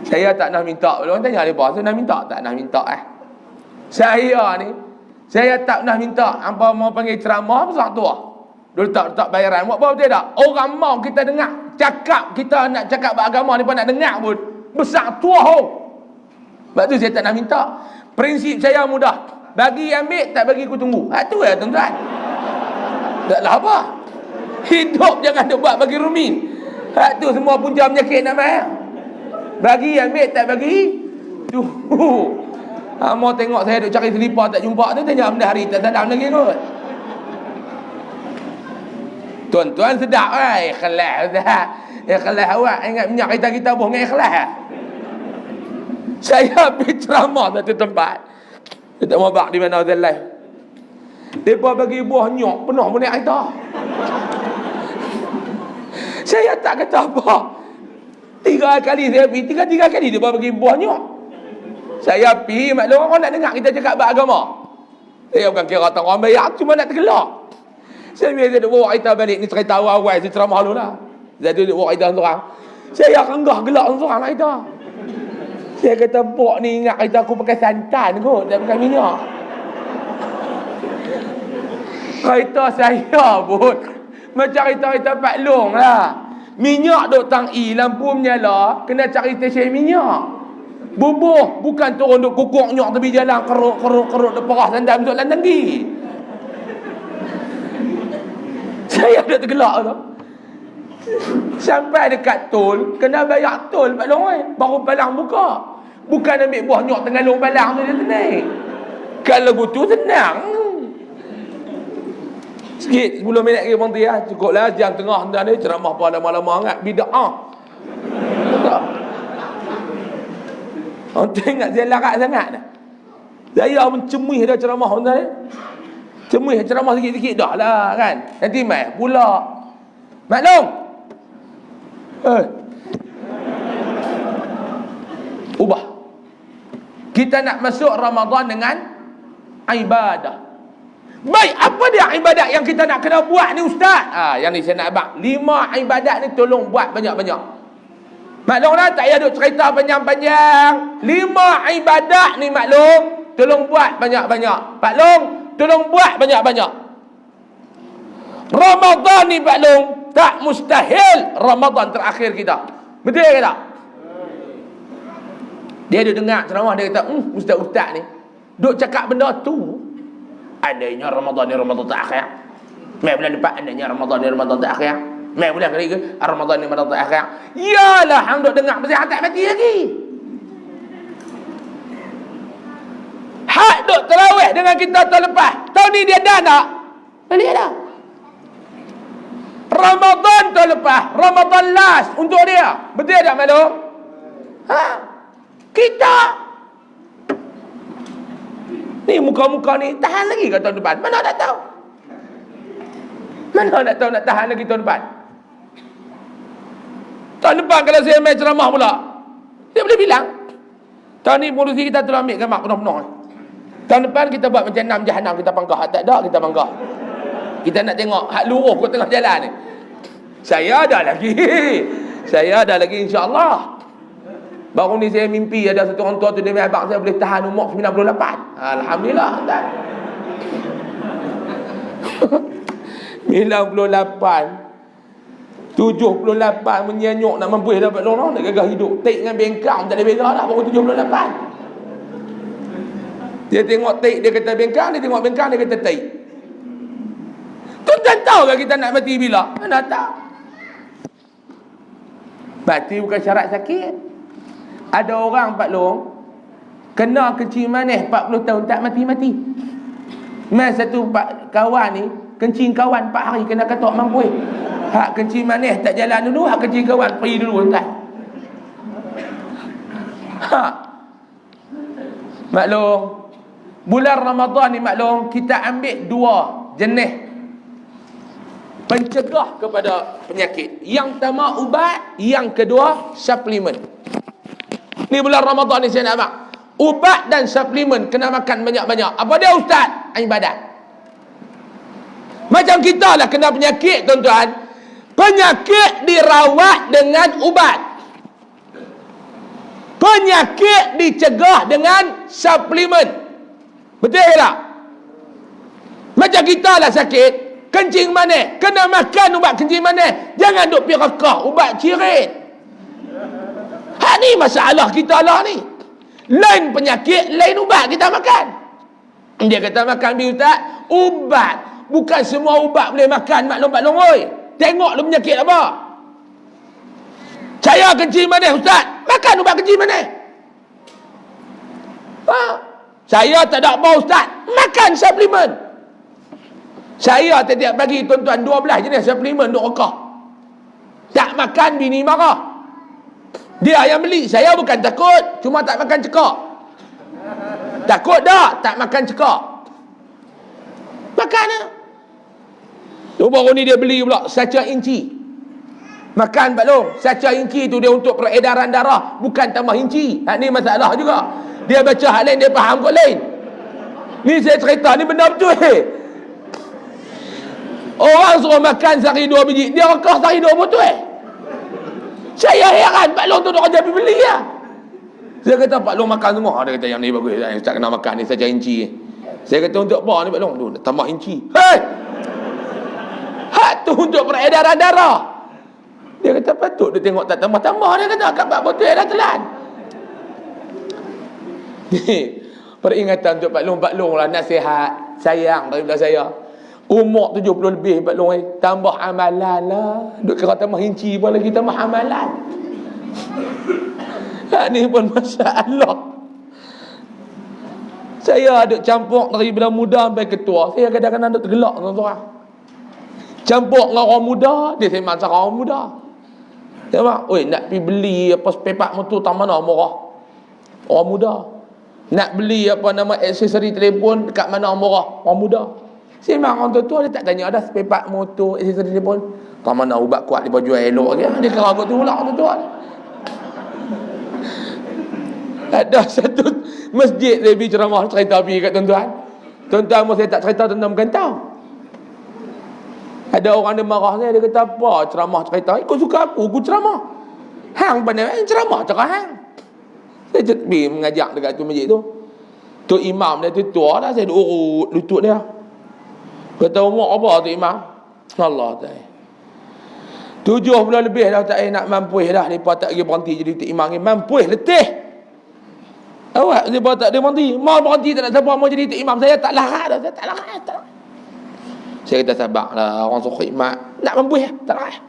Saya tak nak minta. Orang tanya dia, "Bos, nak minta tak nak minta Saya ni, saya tak nak minta. Hangpa mau panggil ceramah besar tua. Dia letak bayaran. Buat apa betul tak? Orang mau kita dengar. Cakap kita nak cakap beragama ni pun nak dengar pun. Besar tua ho. Sebab tu saya tak nak minta. Prinsip saya mudah. Bagi ambil, tak bagi aku tunggu. Tu ya tuan-tuan. Taklah apa. Hidup jangan duk buat bagi rumin. Tu semua punca penyakit nak mai. Bagi ambil, tak bagi tunggu. Mau tengok saya duk cari selipar tak jumpa tu, tanya benda hari tak sadam lagi kot. Tuan-tuan sedap ikhlas dah. Ikhlas awak ingat minyak kita buh dengan ikhlas. Saya pergi ceramah satu tempat. Dia tak mau bak di mana dia live. Depa bagi buah nyok penuh minyak kita. Saya tak kata apa. 3 kali saya pergi, 3 kali dia bagi buah nyok. Saya pergi, maklum orang nak dengar kita cakap beragama. Saya bukan kira orang bayar, cuma nak tergelak. Saya biasa duk bawa cerita balik. Ni cerita awal-awal saya ceramah dulu lah. Saya duk bawa cerita seorang. Saya renggah gelak seorang nak cerita. Saya kata, Pok ni ingat cerita aku pakai santan kot, tak pakai minyak. Cerita saya pun macam cerita Pak Long lah. Minyak duk tang-i, lampu menyala, kena cari stesen minyak. Bubuh, bukan turun duk kukuk nyok tepi jalan, keruk duk perah sandal untuk lan tanggi. Saya ada tergelak tu. Sampai dekat tol, kena bayar tol Pak Long baru palang buka. Bukan ambil buah nyok tengah long palang tu dia naik. Kalau begitu senang. Sikit 10 minit lagi berhenti lah. Cukup lah jam tengah dah ni ceramah pada lama-lama sangat bid'ah. Orang tengok saya larat sangat dah. Saya mencemih dah ceramah dah ni. Cemih ceramah sikit-sikit dah lah kan. Nanti mai pula maklum. Ubah. Kita nak masuk Ramadan dengan ibadah. Baik, apa dia ibadat yang kita nak kena buat ni ustaz? Yang ni saya nak abang. 5 ibadat ni tolong buat banyak-banyak. Maklumlah tak payah duk cerita panjang-panjang. 5 ibadat ni maklum, tolong buat banyak-banyak. Pak Long, tolong buat banyak-banyak. Ramadan ni Pak Long, tak mustahil Ramadan terakhir kita. Betul ke tak? Dia duk dengar ceramah, dia kata, ustaz-ustaz ni duk cakap benda tu. Adanya Ramadan ni Ramadan terakhir. Mai bulan depan adanya Ramadan ni Ramadan terakhir. Mai bulan kali ke Ramadan ni Ramadan terakhir. Yalah hang duk dengar pasal hang tak mati lagi. Hak duk tarawih dengan kita tahun lepas. Tahun ni dia dah nak balik dah. Ramadan tahun lepas, Ramadan last untuk dia. Betul tak Malum? Kita ni muka-muka ni tahan lagi ke tahun depan? Mana nak tahu? Mana nak tahu nak tahan lagi tahun depan? Tahun depan kalau saya main ceramah pula, dia boleh bilang, tahun ni pengurusi kita telah ambil gambar penuh-penuh. Tahun depan kita buat macam 6 jahanam, kita panggah. Hak tak ada, kita panggah. Kita nak tengok hak luruh ke tengah jalan ni. Saya ada lagi. Saya ada lagi insya-Allah. Baru ni saya mimpi ada satu orang tua tu, dia main abang saya boleh tahan umur 98. Alhamdulillah. 98 78 menyanyuk nak mampu dapat lorong, nak gagah hidup. Tik dengan bengkang tak ada beza lah, baru 78. Dia tengok tik, dia kata bengkang, dia tengok bengkang, dia kata tik. Tuan-tuan tahu ke kita nak mati bila? Mana tahu. Mati bukan syarat sakit. Ada orang Pak Long kena kencing manis 40 tahun tak mati-mati. Mas satu kawan ni kencing kawan 4 hari kena katok mampu. Hak kencing manis tak jalan dulu, hak kencing kawan pergi dulu entah. Maklum, bulan Ramadan ni maklum kita ambil 2 jenis pencegah kepada penyakit. Yang pertama ubat, yang kedua suplemen. Ni bulan Ramadan ni saya nak abang. Ubat dan suplemen kena makan banyak-banyak. Apa dia ustaz? Ibadat. Macam kita lah kena penyakit tuan-tuan. Penyakit dirawat dengan ubat. Penyakit dicegah dengan suplemen. Betul tak? Macam kita lah sakit, kencing manis, kena makan ubat kencing manis. Jangan duk pergi rekah ubat cirit. Ni masalah kita lah ni. Lain penyakit, lain ubat kita makan. Dia kata makan bi ustaz, ubat. Bukan semua ubat boleh makan maklum-maklum oi. Tengok lu penyakit apa. Saya kencing manis ustaz, makan ubat kencing manis. Saya tak ada apa ustaz, makan suplemen. Saya setiap pagi tuan-tuan 12 jenis suplemen duk rekah. Tak makan bini marah. Dia yang beli, saya bukan takut, cuma tak makan cekak. Takut dah, tak makan cekak. Makan lah. Tu baru ni dia beli pula saca inci. Makan Pak Long, saca inci tu dia untuk peredaran darah, bukan tambah inci. Ni masalah juga. Dia baca hal lain, dia faham kot lain. Ni saya cerita, ni benda betul. Orang suruh makan sehari 2 biji, dia rekah sehari 2 botol. Saya heran, Pak Long tu nak kerja pergi beli lah. Saya kata, Pak Long makan semua. Dia kata, yang ni bagus, saya tak kena makan ni, saya cari inci. Saya kata, untuk apa ni Pak Long? Tu nak tambah inci. Hei! Hak tu untuk peredaran darah. Dia kata, patut dia tengok tak tambah-tambah. Dia kata, kat 4 botol dah telan. Peringatan untuk Pak Long lah, nasihat, sayang daripada saya. Umur 70 lebih Pak Long, tambah amalan lah. Duk kira tambah inci pun lagi tambah amalan. Ni pun masalah. Saya duk campur dari bila muda sampai ketua. Saya kadang-kadang duk tergelak tuan-tuan. Campur dengan orang muda, dia sembang cara orang muda. Dia mak, oi nak pergi beli apa sepepak motor tak mana murah. Orang muda. Nak beli apa nama aksesori telefon dekat mana murah. Orang muda. Sembang orang tua dia tak tanya ada sepepak motor, aksesori telefon. Tak mana ubat kuat dia jual elok lagi. Dia kira aku tu pula orang tua. Ada satu masjid dia pergi ceramah cerita pergi kat tuan-tuan. Tuan-tuan saya tak cerita tentang berkantau. Ada orang dia marah saya, dia kata apa ceramah cerita? Kau suka aku ceramah. Hang pandai ceramah cakap hang. Saya pergi mengajak dekat tu masjid tu. Tu imam dia tu tua dah, saya duk urut lutut dia. Kata umur apa tu imam? Allah ta'ala. 7 bulan lebih dah tak nak mampu dah. Mereka tak pergi berhenti jadi tu imam ni. Mampu letih. Awak mereka tak ada berhenti. Mau berhenti tak nak siapa mau jadi tu imam. Saya tak larat dah. Saya tak larat. Saya kata sabarlah. Orang suruh khidmat. Nak mampu tak larat.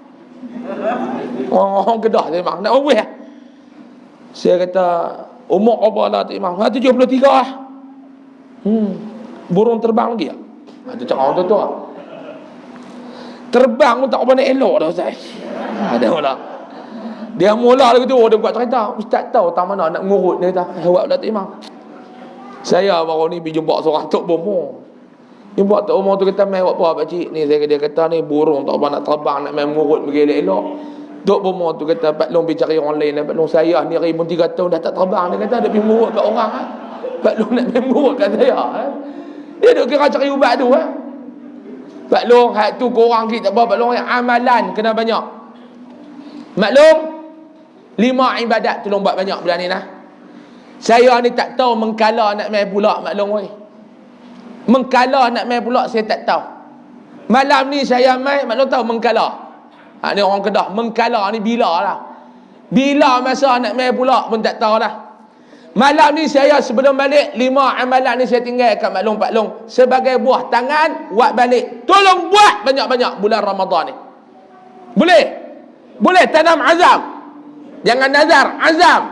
Orang Kedah saya memang nak mampu Saya kata umur apa lah tu imam? 73 lah. Burung terbang lagi tak? Itu cakap orang tu terbang pun tak apa nak elok dah Ustaz. Ada pula. Dia mula lagi tu dia buat cerita. Ustaz tahu tak mana nak ngurut dia kata. Awak pula tu imam. Saya baru ni pergi jumpa seorang Tok Bomo. Jumpa Tok Bomo tu kata mai buat apa pak cik ni. Dia kata ni burung tak apa nak terbang nak main ngurut bagi elok. Tok Bomo tu kata Pak Long pergi cari orang lain. Pak Long saya ni hari pun 3 tahun dah tak terbang. Dia kata dia pergi ngurut kat orang. Pak Long nak main ngurut kat saya. Dia duk kira cari ubat tu. Pak Long, hak tu korang kita apa Pak Long yang amalan kena banyak. Maklum 5 ibadat tolong buat banyak bulan ni lah. Saya ni tak tahu mengkala nak main pula maklum oi. Mengkala nak main pula saya tak tahu. Malam ni saya main maklum tahu mengkala. Ha ni orang Kedah, mengkala ni bila lah. Bila masa nak main pula pun tak tahu lah. Malam ni saya sebelum balik 5 amalan ni saya tinggal kat maklum Pak Long sebagai buah tangan buat balik. Tolong buat banyak-banyak bulan Ramadan ni. Boleh? Boleh tanam azam. Jangan nazar, azam.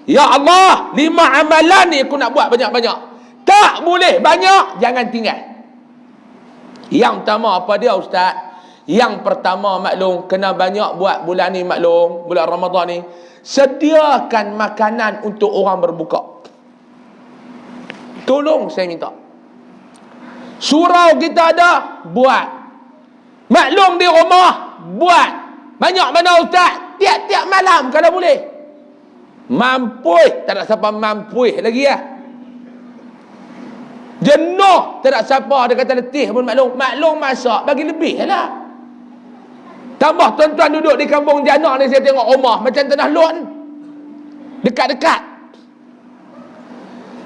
Ya Allah, 5 amalan ni aku nak buat banyak-banyak. Tak boleh banyak, jangan tinggal. Yang pertama apa dia Ustaz? Yang pertama maklum kena banyak buat bulan ni maklum, bulan Ramadan ni. Sediakan makanan untuk orang berbuka. Tolong saya minta. Surau kita ada, buat. Maklum di rumah, buat. Banyak mana Ustaz? Tiap-tiap malam kalau boleh. Mampu, tak nak siapa mampu lagi lah. Jenuh, tak nak siapa dia kata letih pun maklum. Maklum masak, bagi lebih lah. Tambah tuan-tuan duduk di kampung Jana ni saya tengok rumah macam tanah lon. Dekat-dekat.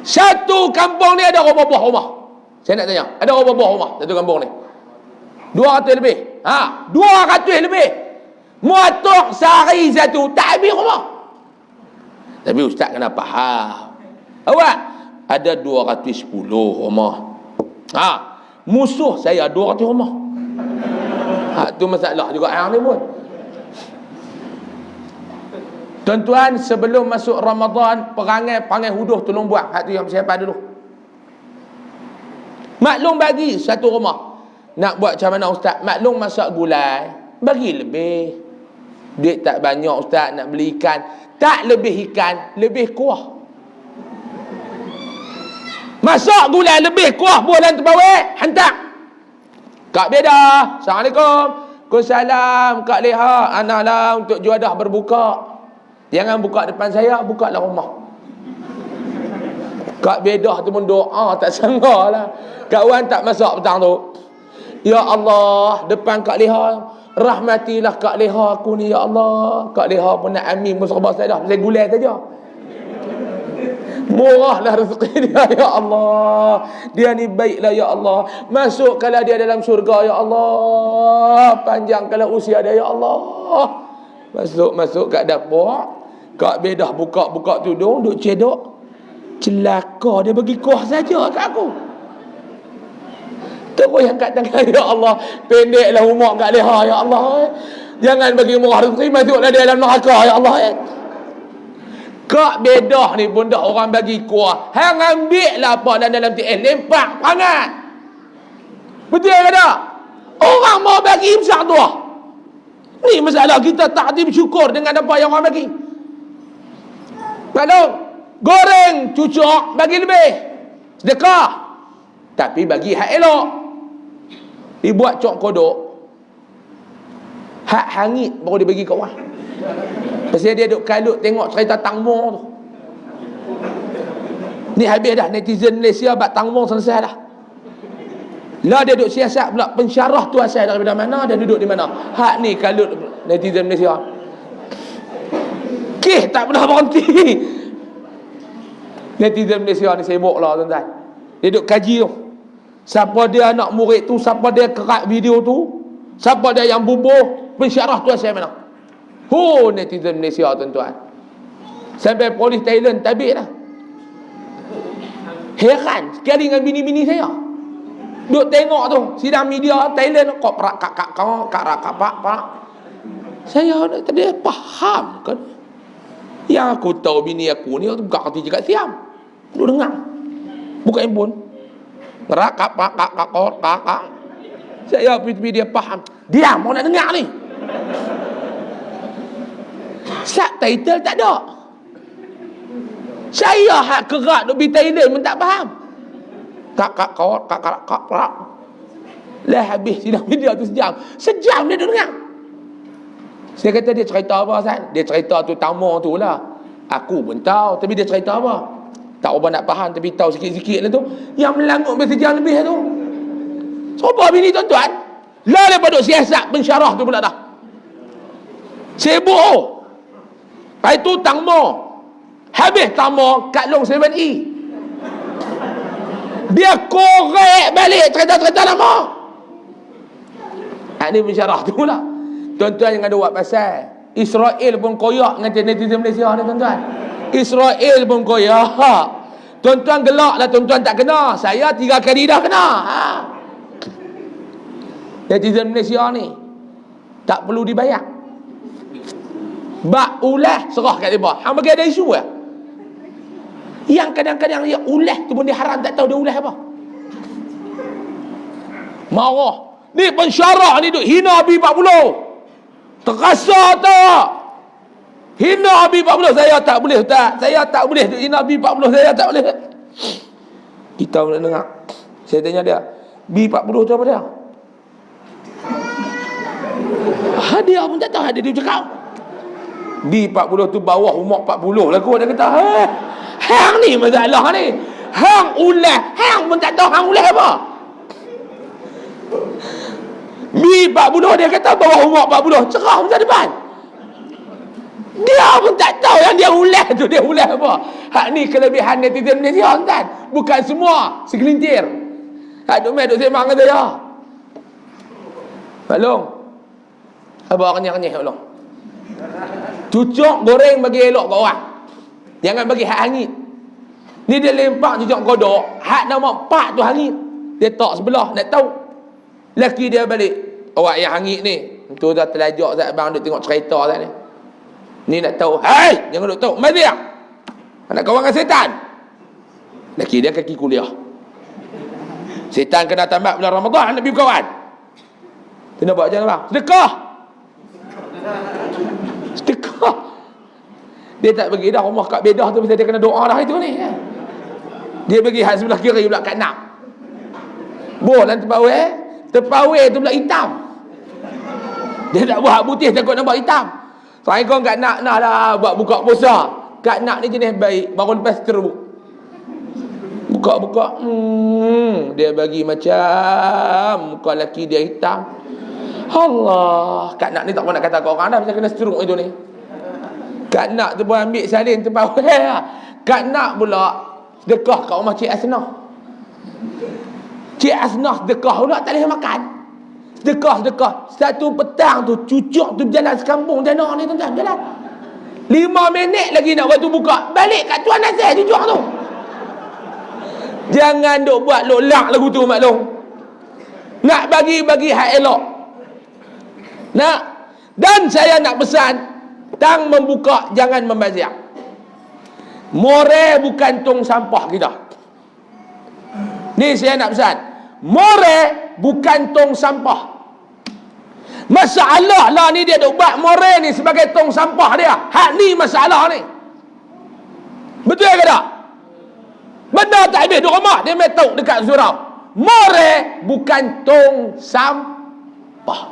Satu kampung ni ada berapa buah rumah? Saya nak tanya, ada berapa buah rumah satu kampung ni? 200 lebih. 200 lebih. Muatok sehari satu, tak habis rumah. Tapi ustaz kena faham. Awak ada 210 rumah. Musuh saya 200 rumah. Tu masalah juga yang ni pun. Tuan-tuan, sebelum masuk Ramadan, perangai huduh tolong buat. Hak tu yang siapa dulu. Maklum bagi satu rumah. Nak buat macam mana ustaz? Maklum masak gulai, bagi lebih. Duit tak banyak ustaz nak beli ikan. Tak lebih ikan, lebih kuah. Masak gulai lebih kuah, bulan terbawah, hantar. Kak Beda, Assalamualaikum. Waalaikumsalam. Kak Leha, anak lah untuk juadah berbuka. Jangan buka depan saya, buka lah rumah. Kak Beda tu pun doa, tak sangka lah. Kak Wan tak masak petang tu. Ya Allah, depan Kak Leha, rahmatilah Kak Leha aku ni, ya Allah. Kak Leha pun nak amin pun serba saya dah, saya gulai saja. Murahlah rezeki dia, ya Allah. Dia ni baiklah, ya Allah. Masukkanlah dia dalam syurga, ya Allah. Panjangkanlah usia dia, ya Allah. Masuk kat dapur, Kak Bedah buka tudung, duk cedok. Celaka, dia bagi kuah saja kat aku. Terus yang kat tangan, ya Allah, pendeklah umur Kak Leha, ya Allah. Jangan bagi murah rezeki, masuklah dia dalam neraka, ya Allah. Kak Bedah ni pun dah orang bagi kuah, hang ambil lah apa dalam TN, lempak perangat. Betul ke tak? Orang mau bagi besar tu. Ni masalah kita takdim syukur dengan apa yang orang bagi. Maklum, goreng cucuk bagi lebih, sedekah. Tapi bagi hak elok. Dibuat cok kodok, hak hangit baru dia bagi kat orang. Pasal dia duk kalut tengok cerita Tang Mo tu. Ni habis dah, netizen Malaysia bab Tang Mo selesai dah. Lah dia duk siasat pula pensyarah tu asal daripada mana dan duduk di mana. Hak ni kalut netizen Malaysia. Tak pernah berhenti. Netizen Malaysia ni sibuk lah tuan-tuan. Dia duk kaji tu. Siapa dia anak murid tu, siapa dia kerak video tu, siapa dia yang bubuh pensyarah tu asal mana. Netizen Malaysia tuan-tuan. Sampai polis Thailand tabik dah. Heran sekali dengan bini-bini saya. Duk tengok tu sidang media Thailand kok pak. Saya tadi faham kan. Yang aku tahu bini aku ni tu bukan kerti cakap siam. Duk dengar. Buka handphone. Rakak. Saya pergi dia faham. Diam, mau nak dengar ni. Subtitle tak ada. Saya hak kerak duk pergi Thailand pun tak faham. Kak. Lah habis sidang media tu sejam dia duk dengar. Saya kata dia cerita apa San? Dia cerita tu Tamo tu lah. Aku pun tahu, tapi dia cerita apa? Tak apa nak faham, tapi tahu sikit-sikit lah tu. Yang melangut bersejam lebih tu. Siapa bini tuan-tuan? Lah dia duk siasat pensyarah tu pula dah. Sibuk. Lepas tu Tamo. Habis Tamo kat Long 7E. Dia korek balik cerita-cerita lama. Ini pensyarah tu lah. Tuan-tuan jangan ada buat pasal. Israel pun koyak dengan netizen Malaysia ni tuan-tuan. Israel pun koyak. Tuan-tuan gelak lah, tuan-tuan tak kena. Saya 3 kali dah kena. Netizen Malaysia ni tak perlu dibayar. Bak ulah serah kat dia. Hang bagi ada isu lah. Yang kadang-kadang dia ulah tu pun dia haram, tak tahu dia ulah apa. Marah. Ni pensyarah ni duk hina Habib 40. Terasa tak? Hina Habib 40. Saya tak boleh tak. Saya tak boleh duk hina Habib 40. Saya tak boleh. Kita boleh dengar. Saya tanya dia, B40 tu apa dia? Dia pun tak tahu. Dia cakap B40 tu bawah umur 40 lah kot. Dia kata hang ni masalah ni. Hang ulah. Hang pun tak tahu hang ulah apa. B40 dia kata bawah umur 40. Cerah masa depan. Dia pun tak tahu yang dia ulah tu. Dia ulah apa. Hak ni kelebihan netizen Malaysia kan. Bukan semua. Segelintir. Hak duk main duk sembang kata ya. Maklum. Abang kenyang-kenyang maklum. Cucuk goreng bagi elok kat orang. Jangan bagi hak hangit. Ni dia lempak cucuk kodok. Hak nama pak tu hangit. Dia tak sebelah. Nak tahu. Laki dia balik. Awak yang hangit ni. Tu dah terlajak Zat Abang duk tengok cerita Zat ni. Ni nak tahu. Hai! Jangan duk tahu. Mari dia. Nak kawan dengan setan. Laki dia kaki kuliah. Setan kena tamat bulan Ramadan. Nak pergi berkawan. Kena buat macam mana? Sedekah. Sedekah. Dia tak pergi dah rumah Kak Bedah tu. Dia kena doa dah itu ni. Dia pergi hak sebelah kiri pula kat nak. Bolan terpawai tu pula hitam. Dia nak buat putih takut nampak hitam. Assalamualaikum kat nak lah buat buka puasa. Kat nak ni jenis baik, baru lepas teruk. Buka Buka-buka, dia bagi macam muka lelaki dia hitam. Allah, Kak Nak ni tak pernah kata kat orang dah, macam kena seteruk itu ni. Kak Nak tu pun ambil salin tempat. Kak Nak pula sedekah kat rumah Cik Asnah. Cik Asnah sedekah pula tak boleh makan. Sedekah. Satu petang tu cucuk tu berjalan sekampung dana ni tuan-tuan, berjalan 5 minit lagi nak waktu buka, balik kat tuan Nasir cucuk tu. Jangan duk buat lolak lagu tu maklum. Nak bagi hak elok. Nak. Dan saya nak pesan, tang membuka jangan membazir. More bukan tong sampah kita. Ni saya nak pesan. More bukan tong sampah. Masalah lah ni dia duk buat more ni sebagai tong sampah dia. Hak ni masalah ni. Betul ke tak? Benda tak habis duk rumah dia metok dekat surau. More bukan tong sampah.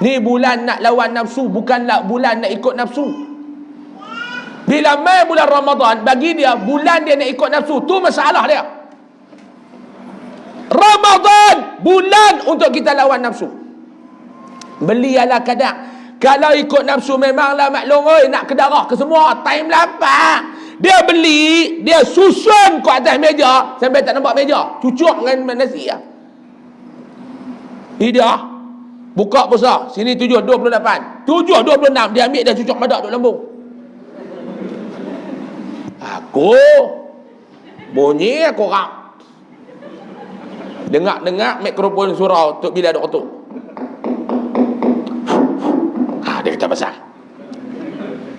Ni bulan nak lawan nafsu, bukanlah bulan nak ikut nafsu. Bila mai bulan Ramadan, bagi dia bulan dia nak ikut nafsu, tu masalah dia. Ramadan bulan untuk kita lawan nafsu. Beli ala kadang. Kalau ikut nafsu memanglah maklum oi nak ke darah ke semua, time lapar. Dia beli, dia susun ke atas meja sampai tak nampak meja, cucuk dengan nasi ah. Ini dia. Buka puasa, sini 7.28. 7.26 dia ambil dah cucuk madak duk lambung. Aku bunyi aku orang. Dengar mikrofon surau Tok Bila duk ketuk. Dia kata pasal.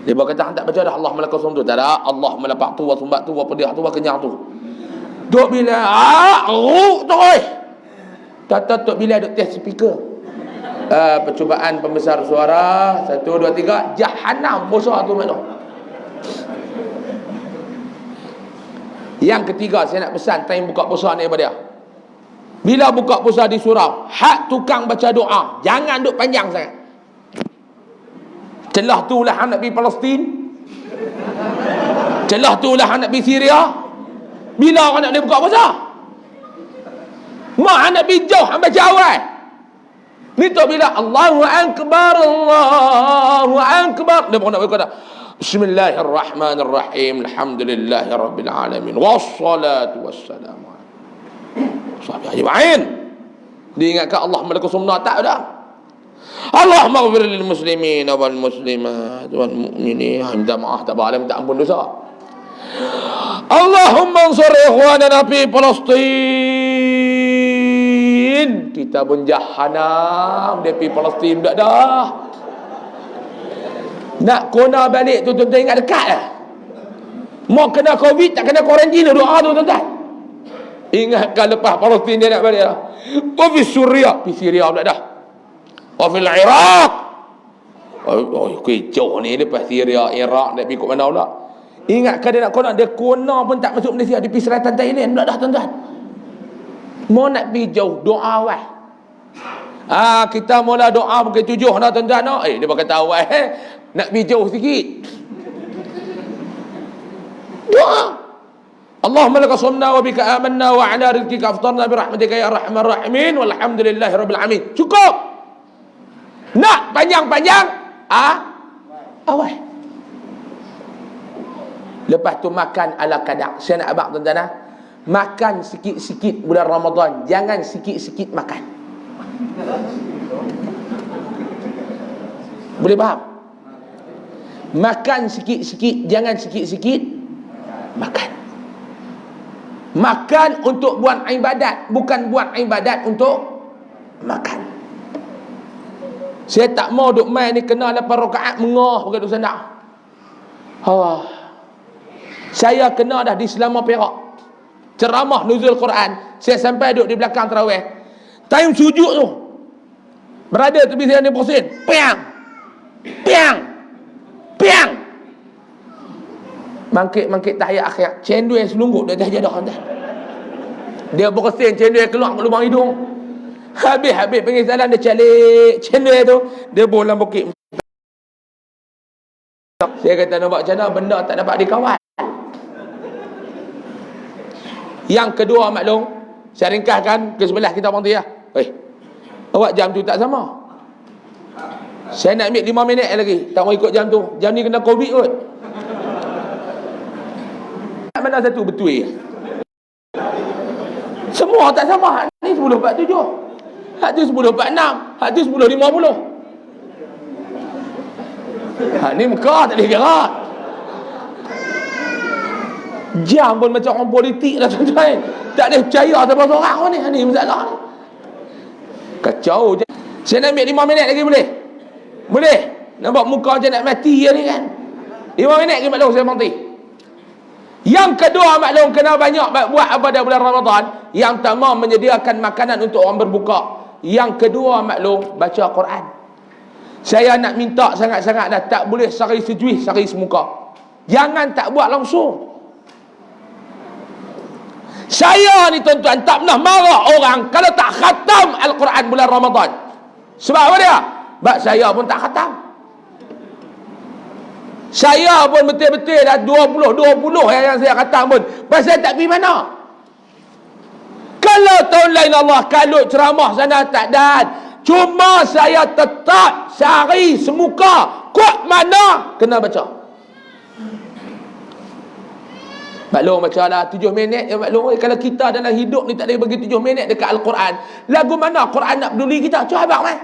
Dia berkata tak baca dah Allah malakal sum tu. Tak ada Allah malapak tu wa sumbat tu wa pedih tu wa kenyang tu. Tok Bila tu oi. Kata Tok Bila duk test speaker. Percubaan pembesar suara 1 2 3 jahanam puasa tu mana. Yang ketiga saya nak pesan time buka puasa ni kepada dia. Bila buka puasa di surau, hak tukang baca doa, jangan duk panjang sangat. Celah tu lah nak pergi Palestin. Celah tu lah nak pergi Syria. Bila orang nak boleh buka puasa? Mak nak pergi jauh hamba jawai. Ni tu bila Allahu Akbar, Allahu Akbar. Dia pun nak berkata Bismillahirrahmanirrahim. Alhamdulillahirabbil alamin. Wassalatu wassalamu ala ajma'in. Diingatkan Allah malaikat sunnah tak dah. Allahumma ighfir lil muslimin wal muslimat wal mu'minin. Minta maaf tak boleh minta ampun dosa. Allahumma ansur ikhwanana fi Palestin. Kita pun jahanam dia pi Palestin dak dah. Nak kona balik tu tuan-tuan ingat dekat lah. Mau kena Covid tak kena kuarantin doa tu tuan-tuan. Ingatkan lepas Palestin dia nak balik lah. Pi Suria, pi Syria dak dah. Fil Iraq. Oh, kecau ni lepas Syria, Iraq nak pergi ke mana pula? Ingatkan dia nak kona, dia kona pun tak masuk Malaysia, dia pergi selatan Thailand pula dah tuan-tuan. Mau nak pergi jauh, doa awal. Kita mula doa pukul 7 dah tuan-tuan. Dia berkata awal nak pergi jauh sikit. Doa. Allahumma laka sumna wa bika amanna wa ala rizqika aftarna bi rahmatika ya arhamar rahimin walhamdulillahi rabbil alamin. Cukup. Nak panjang-panjang awal. Lepas tu makan ala kadar. Saya nak abang tuan-tuan makan sikit-sikit bulan Ramadan, jangan sikit-sikit makan. Boleh faham? Makan sikit-sikit, jangan sikit-sikit makan. Makan untuk buat ibadat, bukan buat ibadat untuk makan. Saya tak mau duk main ni kena 8 rakaat mengah begitu sana. Saya kena dah di Selama Perak. Ceramah nuzul Quran, saya sampai duduk di belakang tarawih. Time sujud tu. Berada tepi saya ni bersin. Piang. Mangkit tahiyat akhir. Cendol selungguk dia jadah dah. Dia bersin cendol keluar kat lubang hidung. Habis panggil salam dia calik cendol tu, dia bolam bukit. Saya kata nak buat macam mana benda tak dapat dikawal. Yang kedua maklum, saya ringkaskan ke sebelah kita berhenti lah. Awak jam tu tak sama. Saya nak ambil 5 minit lagi, tak mau ikut jam tu. Jam ni kena Covid kot. Mana satu betul? Semua tak sama. Hak ni 10.47. Hak tu 10.46. Hak tu 10.50. Hak ni Mekah tak boleh gerak. Jam pun macam orang politik lah tuan-tuan. Tak boleh percaya siapa seorang pun ni. Ni masalah ni. Kacau je. Saya nak ambil 5 minit lagi boleh? Boleh? Nampak muka macam nak mati je ni kan? 5 minit lagi maklum saya berhenti. Yang kedua maklum, kena banyak buat apa pada bulan Ramadan. Yang pertama menyediakan makanan untuk orang berbuka. Yang kedua maklum, baca Quran. Saya nak minta sangat-sangat dah, tak boleh sehari sejuih, sehari semuka. Jangan tak buat langsung. Saya ni tuan-tuan tak pernah marah orang kalau tak khatam Al-Quran bulan Ramadan. Sebab apa dia? Sebab saya pun tak khatam. Saya pun betul-betul dah 20 yang saya khatam pun. Pasal tak pergi mana. Kalau tahun lain Allah kalut ceramah sana tak dan. Cuma saya tetap sehari semuka. Kuat mana kena baca. Maklum baca lah 7 minit ya maklum. Kalau kita dalam hidup ni tak boleh bagi 7 minit dekat Al-Quran, lagu mana Quran nak peduli kita? Cuba abang mai.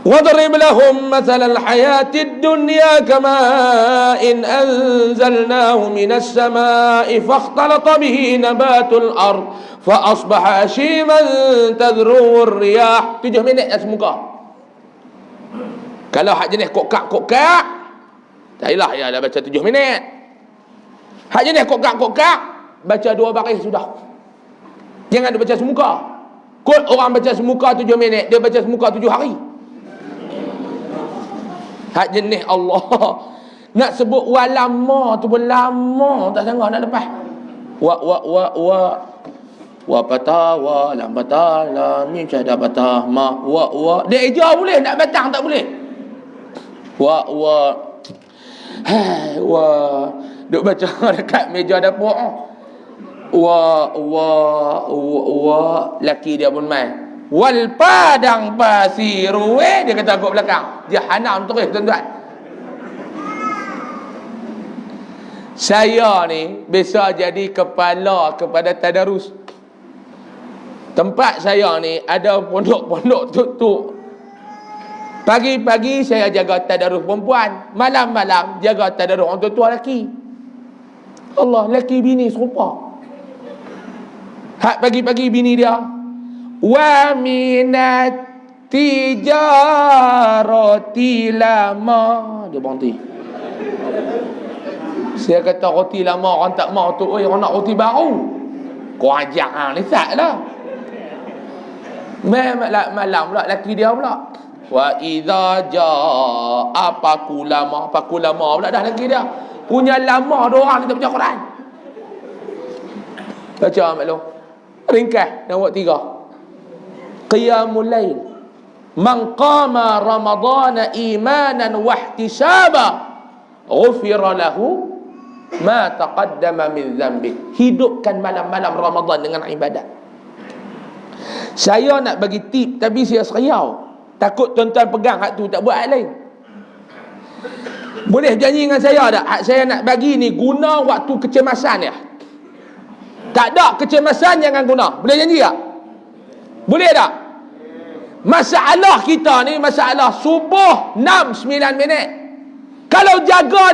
وَضْرِبْ لَهُمْ مَثَلَ الْحَيَاةِ الدُّنْيَا كَمَاءٍ أَنزَلْنَاهُ مِنَ السَّمَاءِ فَاخْتَلَطَ بِهِ نَبَاتُ الْأَرْضِ فَأَصْبَحَ هَشِيمًا تَذْرُوهُ الرِّيَاحُ. 7 minit dah semuka. Kalau hak jenis kokak-kokak, tak yalah ya dah baca 7 minit. Hak jenis kokak-kokak, baca 2 baris sudah. Jangan dia baca semuka. Kot orang baca semuka 7 minit, dia baca semuka 7 hari. Hak jenis Allah. Nak sebut wa lama tu pun lama tak sanggup nak lepas. Wa patah wa lam patah la mim syada patah ma wa dia eja boleh, nak batang tak boleh. Wa duk baca dekat meja dapur. Laki dia pun main. Wal padang basiru dia kata kat belakang. Jahanam terus tuan-tuan. Saya ni biasa jadi kepala kepada tadarus. Tempat saya ni ada pondok-pondok tutup. Pagi-pagi saya jaga tadarus perempuan, malam-malam jaga tadarus orang tua lelaki. Allah, lelaki bini serupa. Hak pagi-pagi bini dia, wa minat tijarati lama, dia berhenti. Saya kata roti lama orang tak mau tu, orang nak roti baru. Kau ajak ni tak lah. Malam pula lelaki dia pula, wa idza jaa pakulama pula dah lelaki dia. Punya lama doang kita baca Quran. Baca maklum. Ringkas nombor 3. Qiyamul lail. Man qama Ramadhan imanan wa ihtisaba ghufira lahu ma taqaddama min dhanbi. Hidupkan malam-malam Ramadan dengan ibadat. Saya nak bagi tip tapi saya seriau. Takut tuan-tuan pegang hak tu tak buat hak lain. Boleh janji dengan saya tak? Hak saya nak bagi ni guna waktu kecemasan ya. Tak ada kecemasan jangan guna. Boleh janji tak? Boleh tak? Masalah kita ni masalah subuh 6-9 minit. Kalau jaga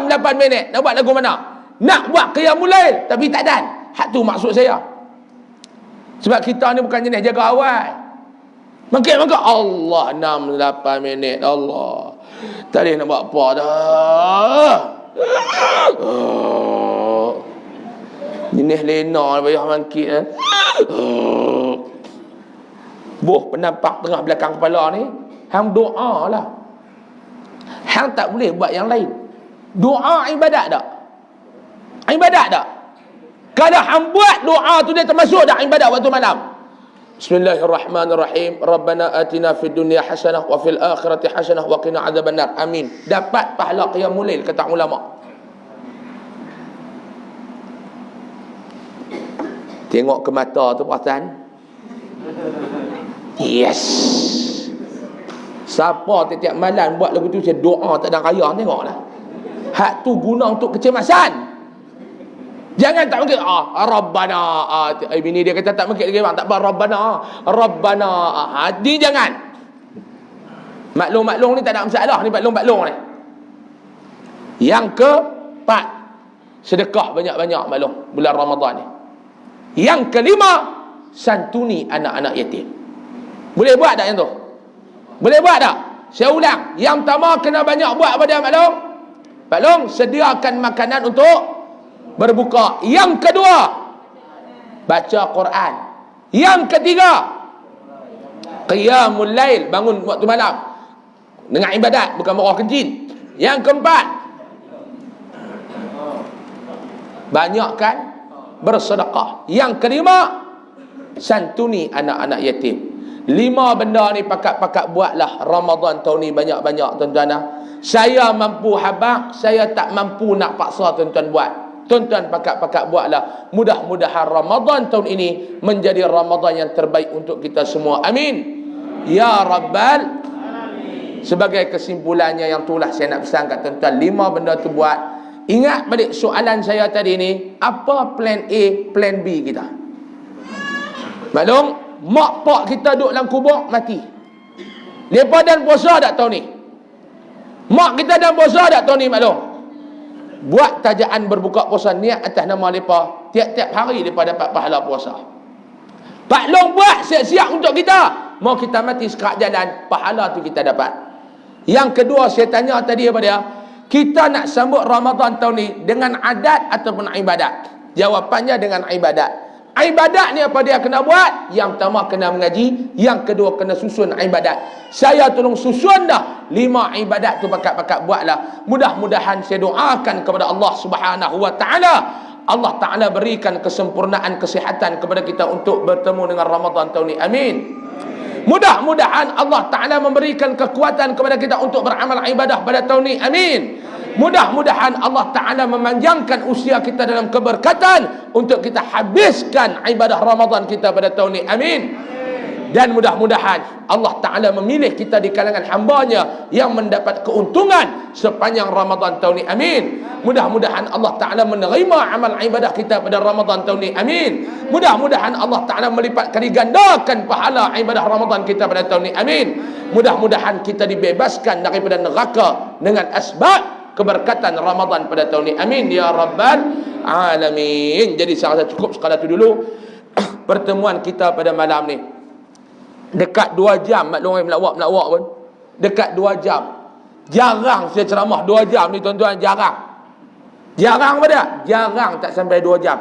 6-8 minit, nak buat lagu mana? Nak buat qiyamul lail tapi tak dan. Hak tu maksud saya. Sebab kita ni bukan jenis jaga awal. Makin Allah 6-8 minit Allah. Tak boleh nak buat apa dah. Jenis lena payah mangkit Boh penampak tengah belakang kepala ni, hang doa lah. Hang tak boleh buat yang lain. Doa ibadat tak? Ibadat tak? Kalau hang buat doa tu dia termasuk dah ibadat waktu malam. Bismillahirrahmanirrahim. Rabbana atina fid dunya hasanah wa fil akhirati hasanah wa qina adzabannar. Amin. Dapat pahala qiyamul lail kata ulama. Tengok ke mata tu perasaan. Yes. Siapa tiap-tiap malam buat lagu tu saya doa tak ada raya, tengoklah. Hak tu guna untuk kecemasan. Jangan tak mungkin Rabbana bini dia kata tak mungkin lagi bang, tak apa Rabbana ni jangan. Maklum ni tak ada masalah ni, maklum ni. Yang keempat, sedekah banyak-banyak maklum bulan Ramadan ni. Yang kelima, santuni anak-anak yatim. Boleh buat tak yang tu? Boleh buat tak? Saya ulang, yang pertama kena banyak buat apa dia maklum? Maklum, sediakan makanan untuk berbuka. Yang kedua, baca Quran. Yang ketiga, qiyamul lail, bangun waktu malam dengan ibadat, bukan marah kencing. Yang keempat, banyakkan bersedekah. Yang kelima, santuni anak-anak yatim. 5 benda ni pakat-pakat buatlah Ramadan tahun ni banyak-banyak tuan-tuan. Saya mampu habaq, saya tak mampu nak paksa tuan-tuan buat. Tuan-tuan pakat-pakat buatlah. Mudah-mudahan Ramadan tahun ini menjadi Ramadan yang terbaik untuk kita semua. Amin. Ya Rabbal Alamin. Sebagai kesimpulannya yang itulah saya nak pesan kat tuan-tuan, 5 benda tu buat. Ingat balik soalan saya tadi ni, apa plan A, plan B kita? Maklum, mak pak kita duduk dalam kubur mati. Lepas dan puasa tak tahun ni? Mak kita dan puasa tak tahun ni maklum? Buat tajaan berbuka puasa, niat atas nama mereka. Tiap-tiap hari mereka dapat pahala puasa. Pak Long buat siap-siap untuk kita. Mau kita mati sekerat jalan, pahala tu kita dapat. Yang kedua saya tanya tadi apa dia? Kita nak sambut Ramadan tahun ni dengan adat ataupun ibadat? Jawapannya dengan ibadat. Ibadat ni apa dia kena buat? Yang pertama kena mengaji, yang kedua kena susun ibadat. Saya tolong susun dah 5 ibadat tu, pakat-pakat buatlah. Mudah-mudahan saya doakan kepada Allah Subhanahu wa taala, Allah taala berikan kesempurnaan kesihatan kepada kita untuk bertemu dengan Ramadan tahun ni. Amin. Mudah-mudahan Allah taala memberikan kekuatan kepada kita untuk beramal ibadah pada tahun ni. Amin. Mudah-mudahan Allah Ta'ala memanjangkan usia kita dalam keberkatan untuk kita habiskan ibadah Ramadan kita pada tahun ini. Amin. Dan mudah-mudahan Allah Ta'ala memilih kita di kalangan hambanya yang mendapat keuntungan sepanjang Ramadan tahun ini. Amin. Mudah-mudahan Allah Ta'ala menerima amal ibadah kita pada Ramadan tahun ini. Amin. Mudah-mudahan Allah Ta'ala melipat kali gandakan pahala ibadah Ramadan kita pada tahun ini. Amin. Mudah-mudahan kita dibebaskan daripada neraka dengan asbab keberkatan Ramadan pada tahun ini. Amin ya Rabbal Alamin. Jadi saya rasa cukup sekadar itu dulu pertemuan kita pada malam ni. Dekat 2 jam, maklum melawak pun. Dekat 2 jam. Jarang saya ceramah 2 jam ni tuan-tuan, jarang. Jarang apa dia? Jarang tak sampai 2 jam.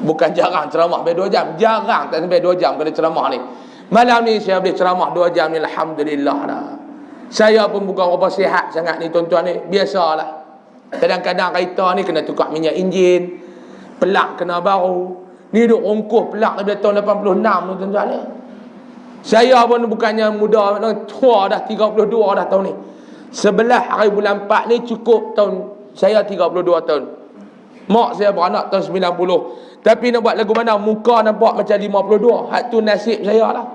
Bukan jarang ceramah sampai 2 jam, jarang tak sampai 2 jam kalau ceramah ni. Malam ni saya boleh ceramah 2 jam ni, alhamdulillah dah. Saya pun bukan apa sihat sangat ni tuan-tuan ni. Biasalah. Kadang-kadang kereta ni kena tukar minyak enjin, pelak kena baru. Ni duk rongkuh pelak daripada tahun 86 tu tuan-tuan ni. Saya pun bukannya muda, tua dah 32 dah tahun ni. 11 hari bulan 4 ni cukup tahun saya 32 tahun. Mak saya beranak tahun 90. Tapi nak buat lagu mana, muka nampak macam 52. Hak tu nasib saya lah.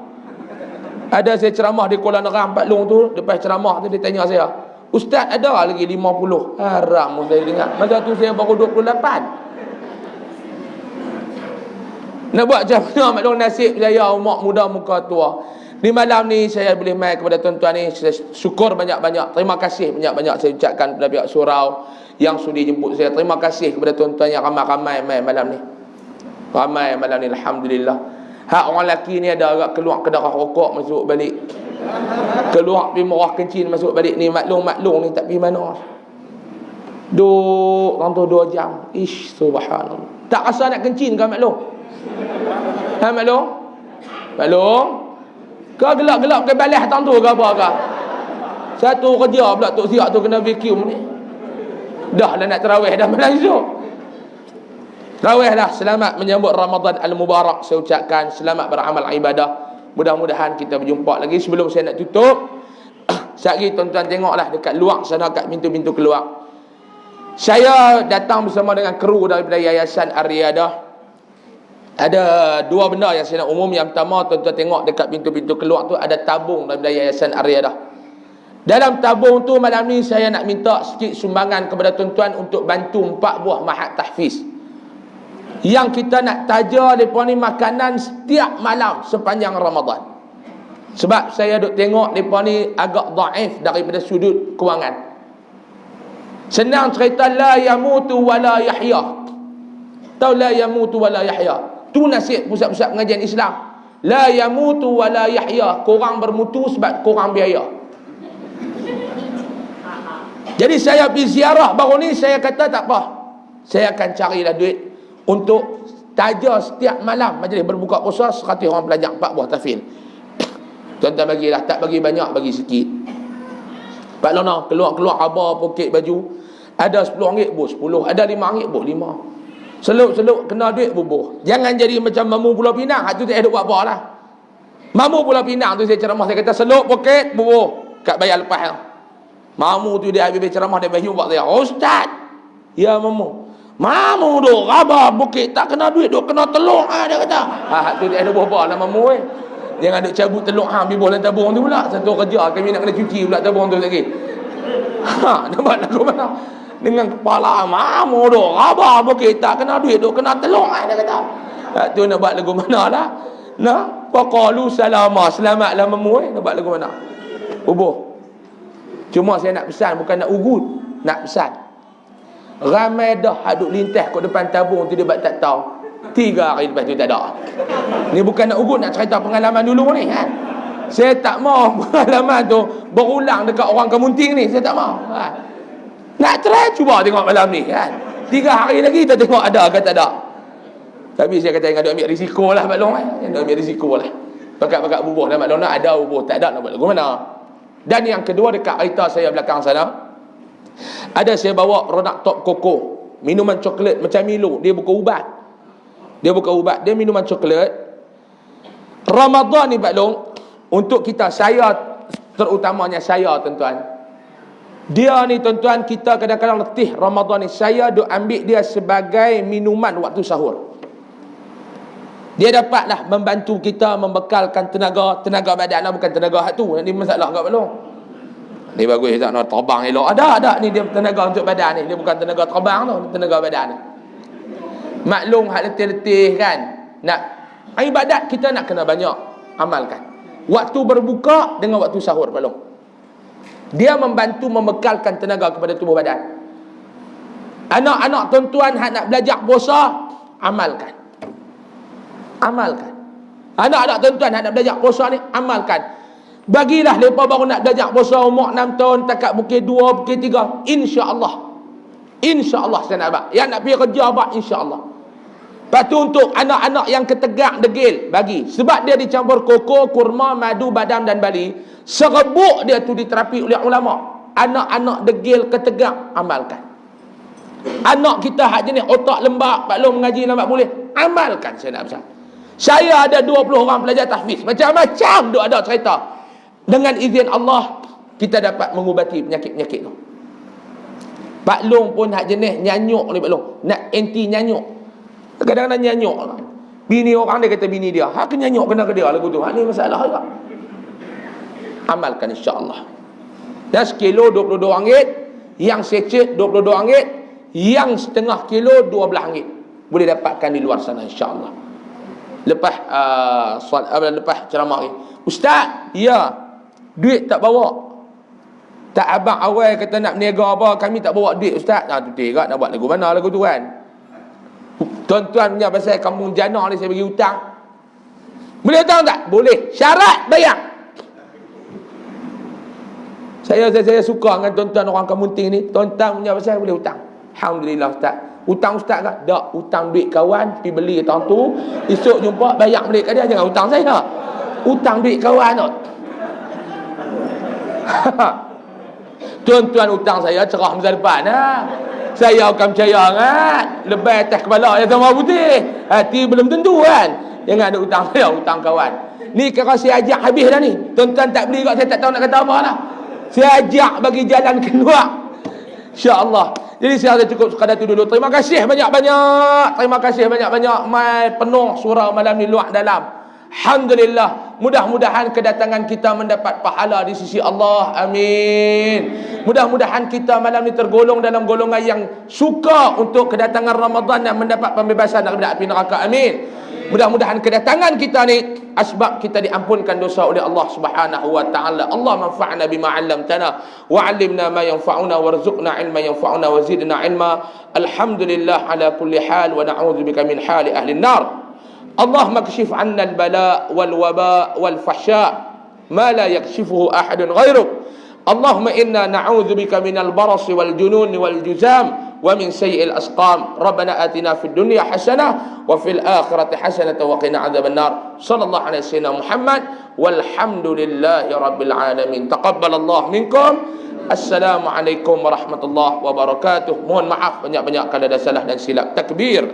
Ada saya ceramah di Kuala Nerang Pak Long tu, lepas ceramah tu dia tanya saya, "Ustaz ada lagi 50?" Haram saya dengar. Masa tu saya baru 28. Nak buat macam mana maklum nasib saya umat muda muka tua. Di malam ni saya boleh mai kepada tuan-tuan ni, saya syukur banyak-banyak. Terima kasih banyak-banyak saya ucapkan kepada pihak surau yang sudi jemput saya. Terima kasih kepada tuan-tuan yang ramai-ramai mai malam ni. Ramai malam ni alhamdulillah. Hak orang lelaki ni ada agak keluar ke darah rokok masuk balik. Keluar pergi merah kencing masuk balik ni. Maklum ni tak pergi mana. Duk orang tu 2 jam. Ish, subhanallah. Tak rasa nak kencing ke maklum? Ha maklum? Maklum? Kau gelap-gelap ke balas tang tu ke apa ke? Satu kerja pula Tok Siap tu kena vacuum ni. Dah lah nak tarawih dah malam esok. Tarawihlah, selamat menyambut Ramadan Al-Mubarak. Saya ucapkan selamat beramal ibadah. Mudah-mudahan kita berjumpa lagi. Sebelum saya nak tutup, sekali tuan-tuan tengoklah dekat luar sana, kat pintu-pintu keluar. Saya datang bersama dengan kru daripada Yayasan Ar-Riyadah. Ada dua benda yang saya nak umum. Yang pertama, tuan-tuan tengok dekat pintu-pintu keluar tu ada tabung daripada Yayasan Ar-Riyadah. Dalam tabung tu malam ni saya nak minta sikit sumbangan kepada tuan-tuan untuk bantu 4 buah mahat tahfiz. Yang kita nak taja mereka ni makanan setiap malam sepanjang Ramadan. Sebab saya duk tengok mereka ni agak dhaif daripada sudut kewangan. Senang cerita, la yamutu wa la yahya. Tahu la yamutu wa la yahya? Tu nasihat pusat-pusat pengajian Islam. La yamutu wa la yahya. Korang bermutu sebab korang biaya. Jadi saya pergi ziarah baru ni, saya kata tak apa, saya akan carilah duit untuk taja setiap malam majlis berbuka puasa 100 orang pelajar 4 buah tahfiz. Tuan-tuan bagilah, tak bagi banyak, bagi sikit. Pak Lona keluar-keluar abah poket baju, ada RM10 buh 10, ada RM5 buh 5. Seluk-seluk kena duit bubuh. Jangan jadi macam Mamu Pulau Pinang. Hak tu tak ada buat apa lah. Mamu Pulau Pinang tu saya ceramah, saya kata seluk poket bubuh kat bayar lepas lah. Mamu tu dia habis ceramah, dia bagi buat saya, Ustaz, ya Mamu duk rabah bukit tak kena duit, duk kena telur dia kata. Hak tu dia ada buah lah Mamu Jangan duk cabut telur ambil bola tabung tu pula. Satu kerja kami nak kena cuci pula tabung tu lagi. Nampak lagu mana? Dengan kepala Mamu duk rabah bukit tak kena duit, duk kena telur dia kata. Tu nak buat lagu mana lah? Nah, faqalu salama, selamatlah Mamu nak buat lagu mana? Bubuh. Cuma saya nak pesan, bukan nak ugut, nak pesan. Ramai dah haduk lintas kat depan tabung tu dia buat tak tahu. 3 hari lepas tu tak ada. Ni bukan nak ugut, nak cerita pengalaman dulu ni kan. Saya tak mau pengalaman tu berulang dekat orang Kemunting ni, saya tak mau. Nak try cuba tengok malam ni kan. 3 hari lagi kita tengok ada ke tak ada. Tapi saya kata jangan duk ambil risiko lah Pak Long Jangan duk ambil risiko lah. Pakat-pakat bubuh dah Pak Long nak ada bubuh, tak ada nak buat lagu mana. Dan yang kedua, dekat kereta saya belakang sana ada saya bawa produk Top Coco, minuman coklat macam Milo. Dia bukan ubat. Dia minuman coklat. Ramadan ni Pak Long, untuk kita, saya terutamanya saya tuan-tuan, dia ni tuan-tuan, kita kadang-kadang letih Ramadan ni. Saya duk ambil dia sebagai minuman waktu sahur. Dia dapatlah membantu kita membekalkan tenaga badan lah, bukan tenaga hati. Ni masalah kat Pak Long. Ni bagus tak nak terbang elok. Ada ni dia tenaga untuk badan ni. Dia bukan tenaga terbang tu, tenaga badan ni. Maklum hak letih-letih kan. Nak ibadat kita nak kena banyak amalkan. Waktu berbuka dengan waktu sahur Pak Long. Dia membantu membekalkan tenaga kepada tubuh badan. Anak-anak tuan-tuan hak nak belajar puasa, amalkan. Anak-anak tuan-tuan nak belajar puasa ni, amalkan. Bagilah mereka baru nak belajar puasa umur 6 tahun, takat bukit 2, bukit 3, insya-Allah saya nak buat. Yang nak pergi kerja buat, insya-Allah. Lepas tu untuk anak-anak yang ketegak degil, bagi. Sebab dia dicampur koko, kurma, madu, badam dan bali. Serebuk dia tu diterapi oleh ulama. Anak-anak degil ketegak, amalkan. Anak kita hak jenis otak lembab, Pak Long mengaji lambat boleh, amalkan. Saya nak pesan. Saya ada 20 orang pelajar tahfiz. Macam-macam duk ada cerita. Dengan izin Allah, kita dapat mengubati penyakit-penyakit tu. Pak Long pun hak jenis nyanyuk ni Pak Long. Nak anti nyanyuk. Kadang-kadang nyanyuk lah. Bini orang dia kata bini dia, hak nyanyuk kena ke dia lagu tu. Hak ni masalah juga. Amalkan insya-Allah. Dan sekilo RM22, yang secet RM22, yang setengah kilo RM12. Boleh dapatkan di luar sana insya-Allah. Lepas lepas ceramah ni, Ustaz, ya, duit tak bawa. Tak abang awal kata nak berniaga apa, kami tak bawa duit Ustaz. Tu tiga nak buat lagu mana lagu tu kan. Tuan-tuan punya pasal kampung jana ni saya bagi hutang. Boleh hutang tak? Boleh. Syarat bayar. Saya suka dengan tuan-tuan orang Kemunting ni. Tuan-tuan punya pasal boleh hutang. Alhamdulillah Ustaz. Hutang Ustaz kan? Tak, hutang duit kawan, pergi beli tahun tu, esok jumpa bayar balik kat dia, jangan hutang saya. Hutang duit kawan tu. Tuan-tuan hutang saya cerah masa depan ha. Saya akan percaya kan. Lebih atas kepala yang sama putih. Hati belum tentu kan. Jangan ada hutang saya, hutang kawan. Ni kalau saya ajak habis dah ni. Tuan-tuan tak beli kat saya tak tahu nak kata apa lah. Saya ajak bagi jalan keluar. InsyaAllah. Jadi saya ada cukup sekadar itu dulu. Terima kasih banyak-banyak. Terima kasih banyak-banyak. Mai penuh surau malam ni luar dalam. Alhamdulillah. Mudah-mudahan kedatangan kita mendapat pahala di sisi Allah. Amin. Mudah-mudahan kita malam ni tergolong dalam golongan yang suka untuk kedatangan Ramadan dan mendapat pembebasan daripada api neraka. Amin. Mudah-mudahan kedatangan kita ni asbab kita diampunkan dosa oleh Allah Subhanahu wa taala. Allah manfa'na bima 'allamtana wa 'allimna ma yanfa'una warzuqna 'ilman yanfa'una wa zidna 'ilma. Alhamdulillah ala kulli hal wa na'udzubika min hali ahli an-nar. اللهم اكشف عنا البلاء والوباء والفحشاء ما لا يكشفه أحد غيرك. اللهم إنا نعوذ بك من البرص والجنون والجذام ومن سيء الأسقام. ربنا آتنا في الدنيا حسنة وفي الآخرة حسنة وقنا عذاب النار. صلى الله على سيدنا محمد والحمد لله رب العالمين. تقبل الله منكم. Assalamualaikum warahmatullahi wabarakatuh. Mohon maaf banyak-banyak kalau ada salah dan silap. Takbir.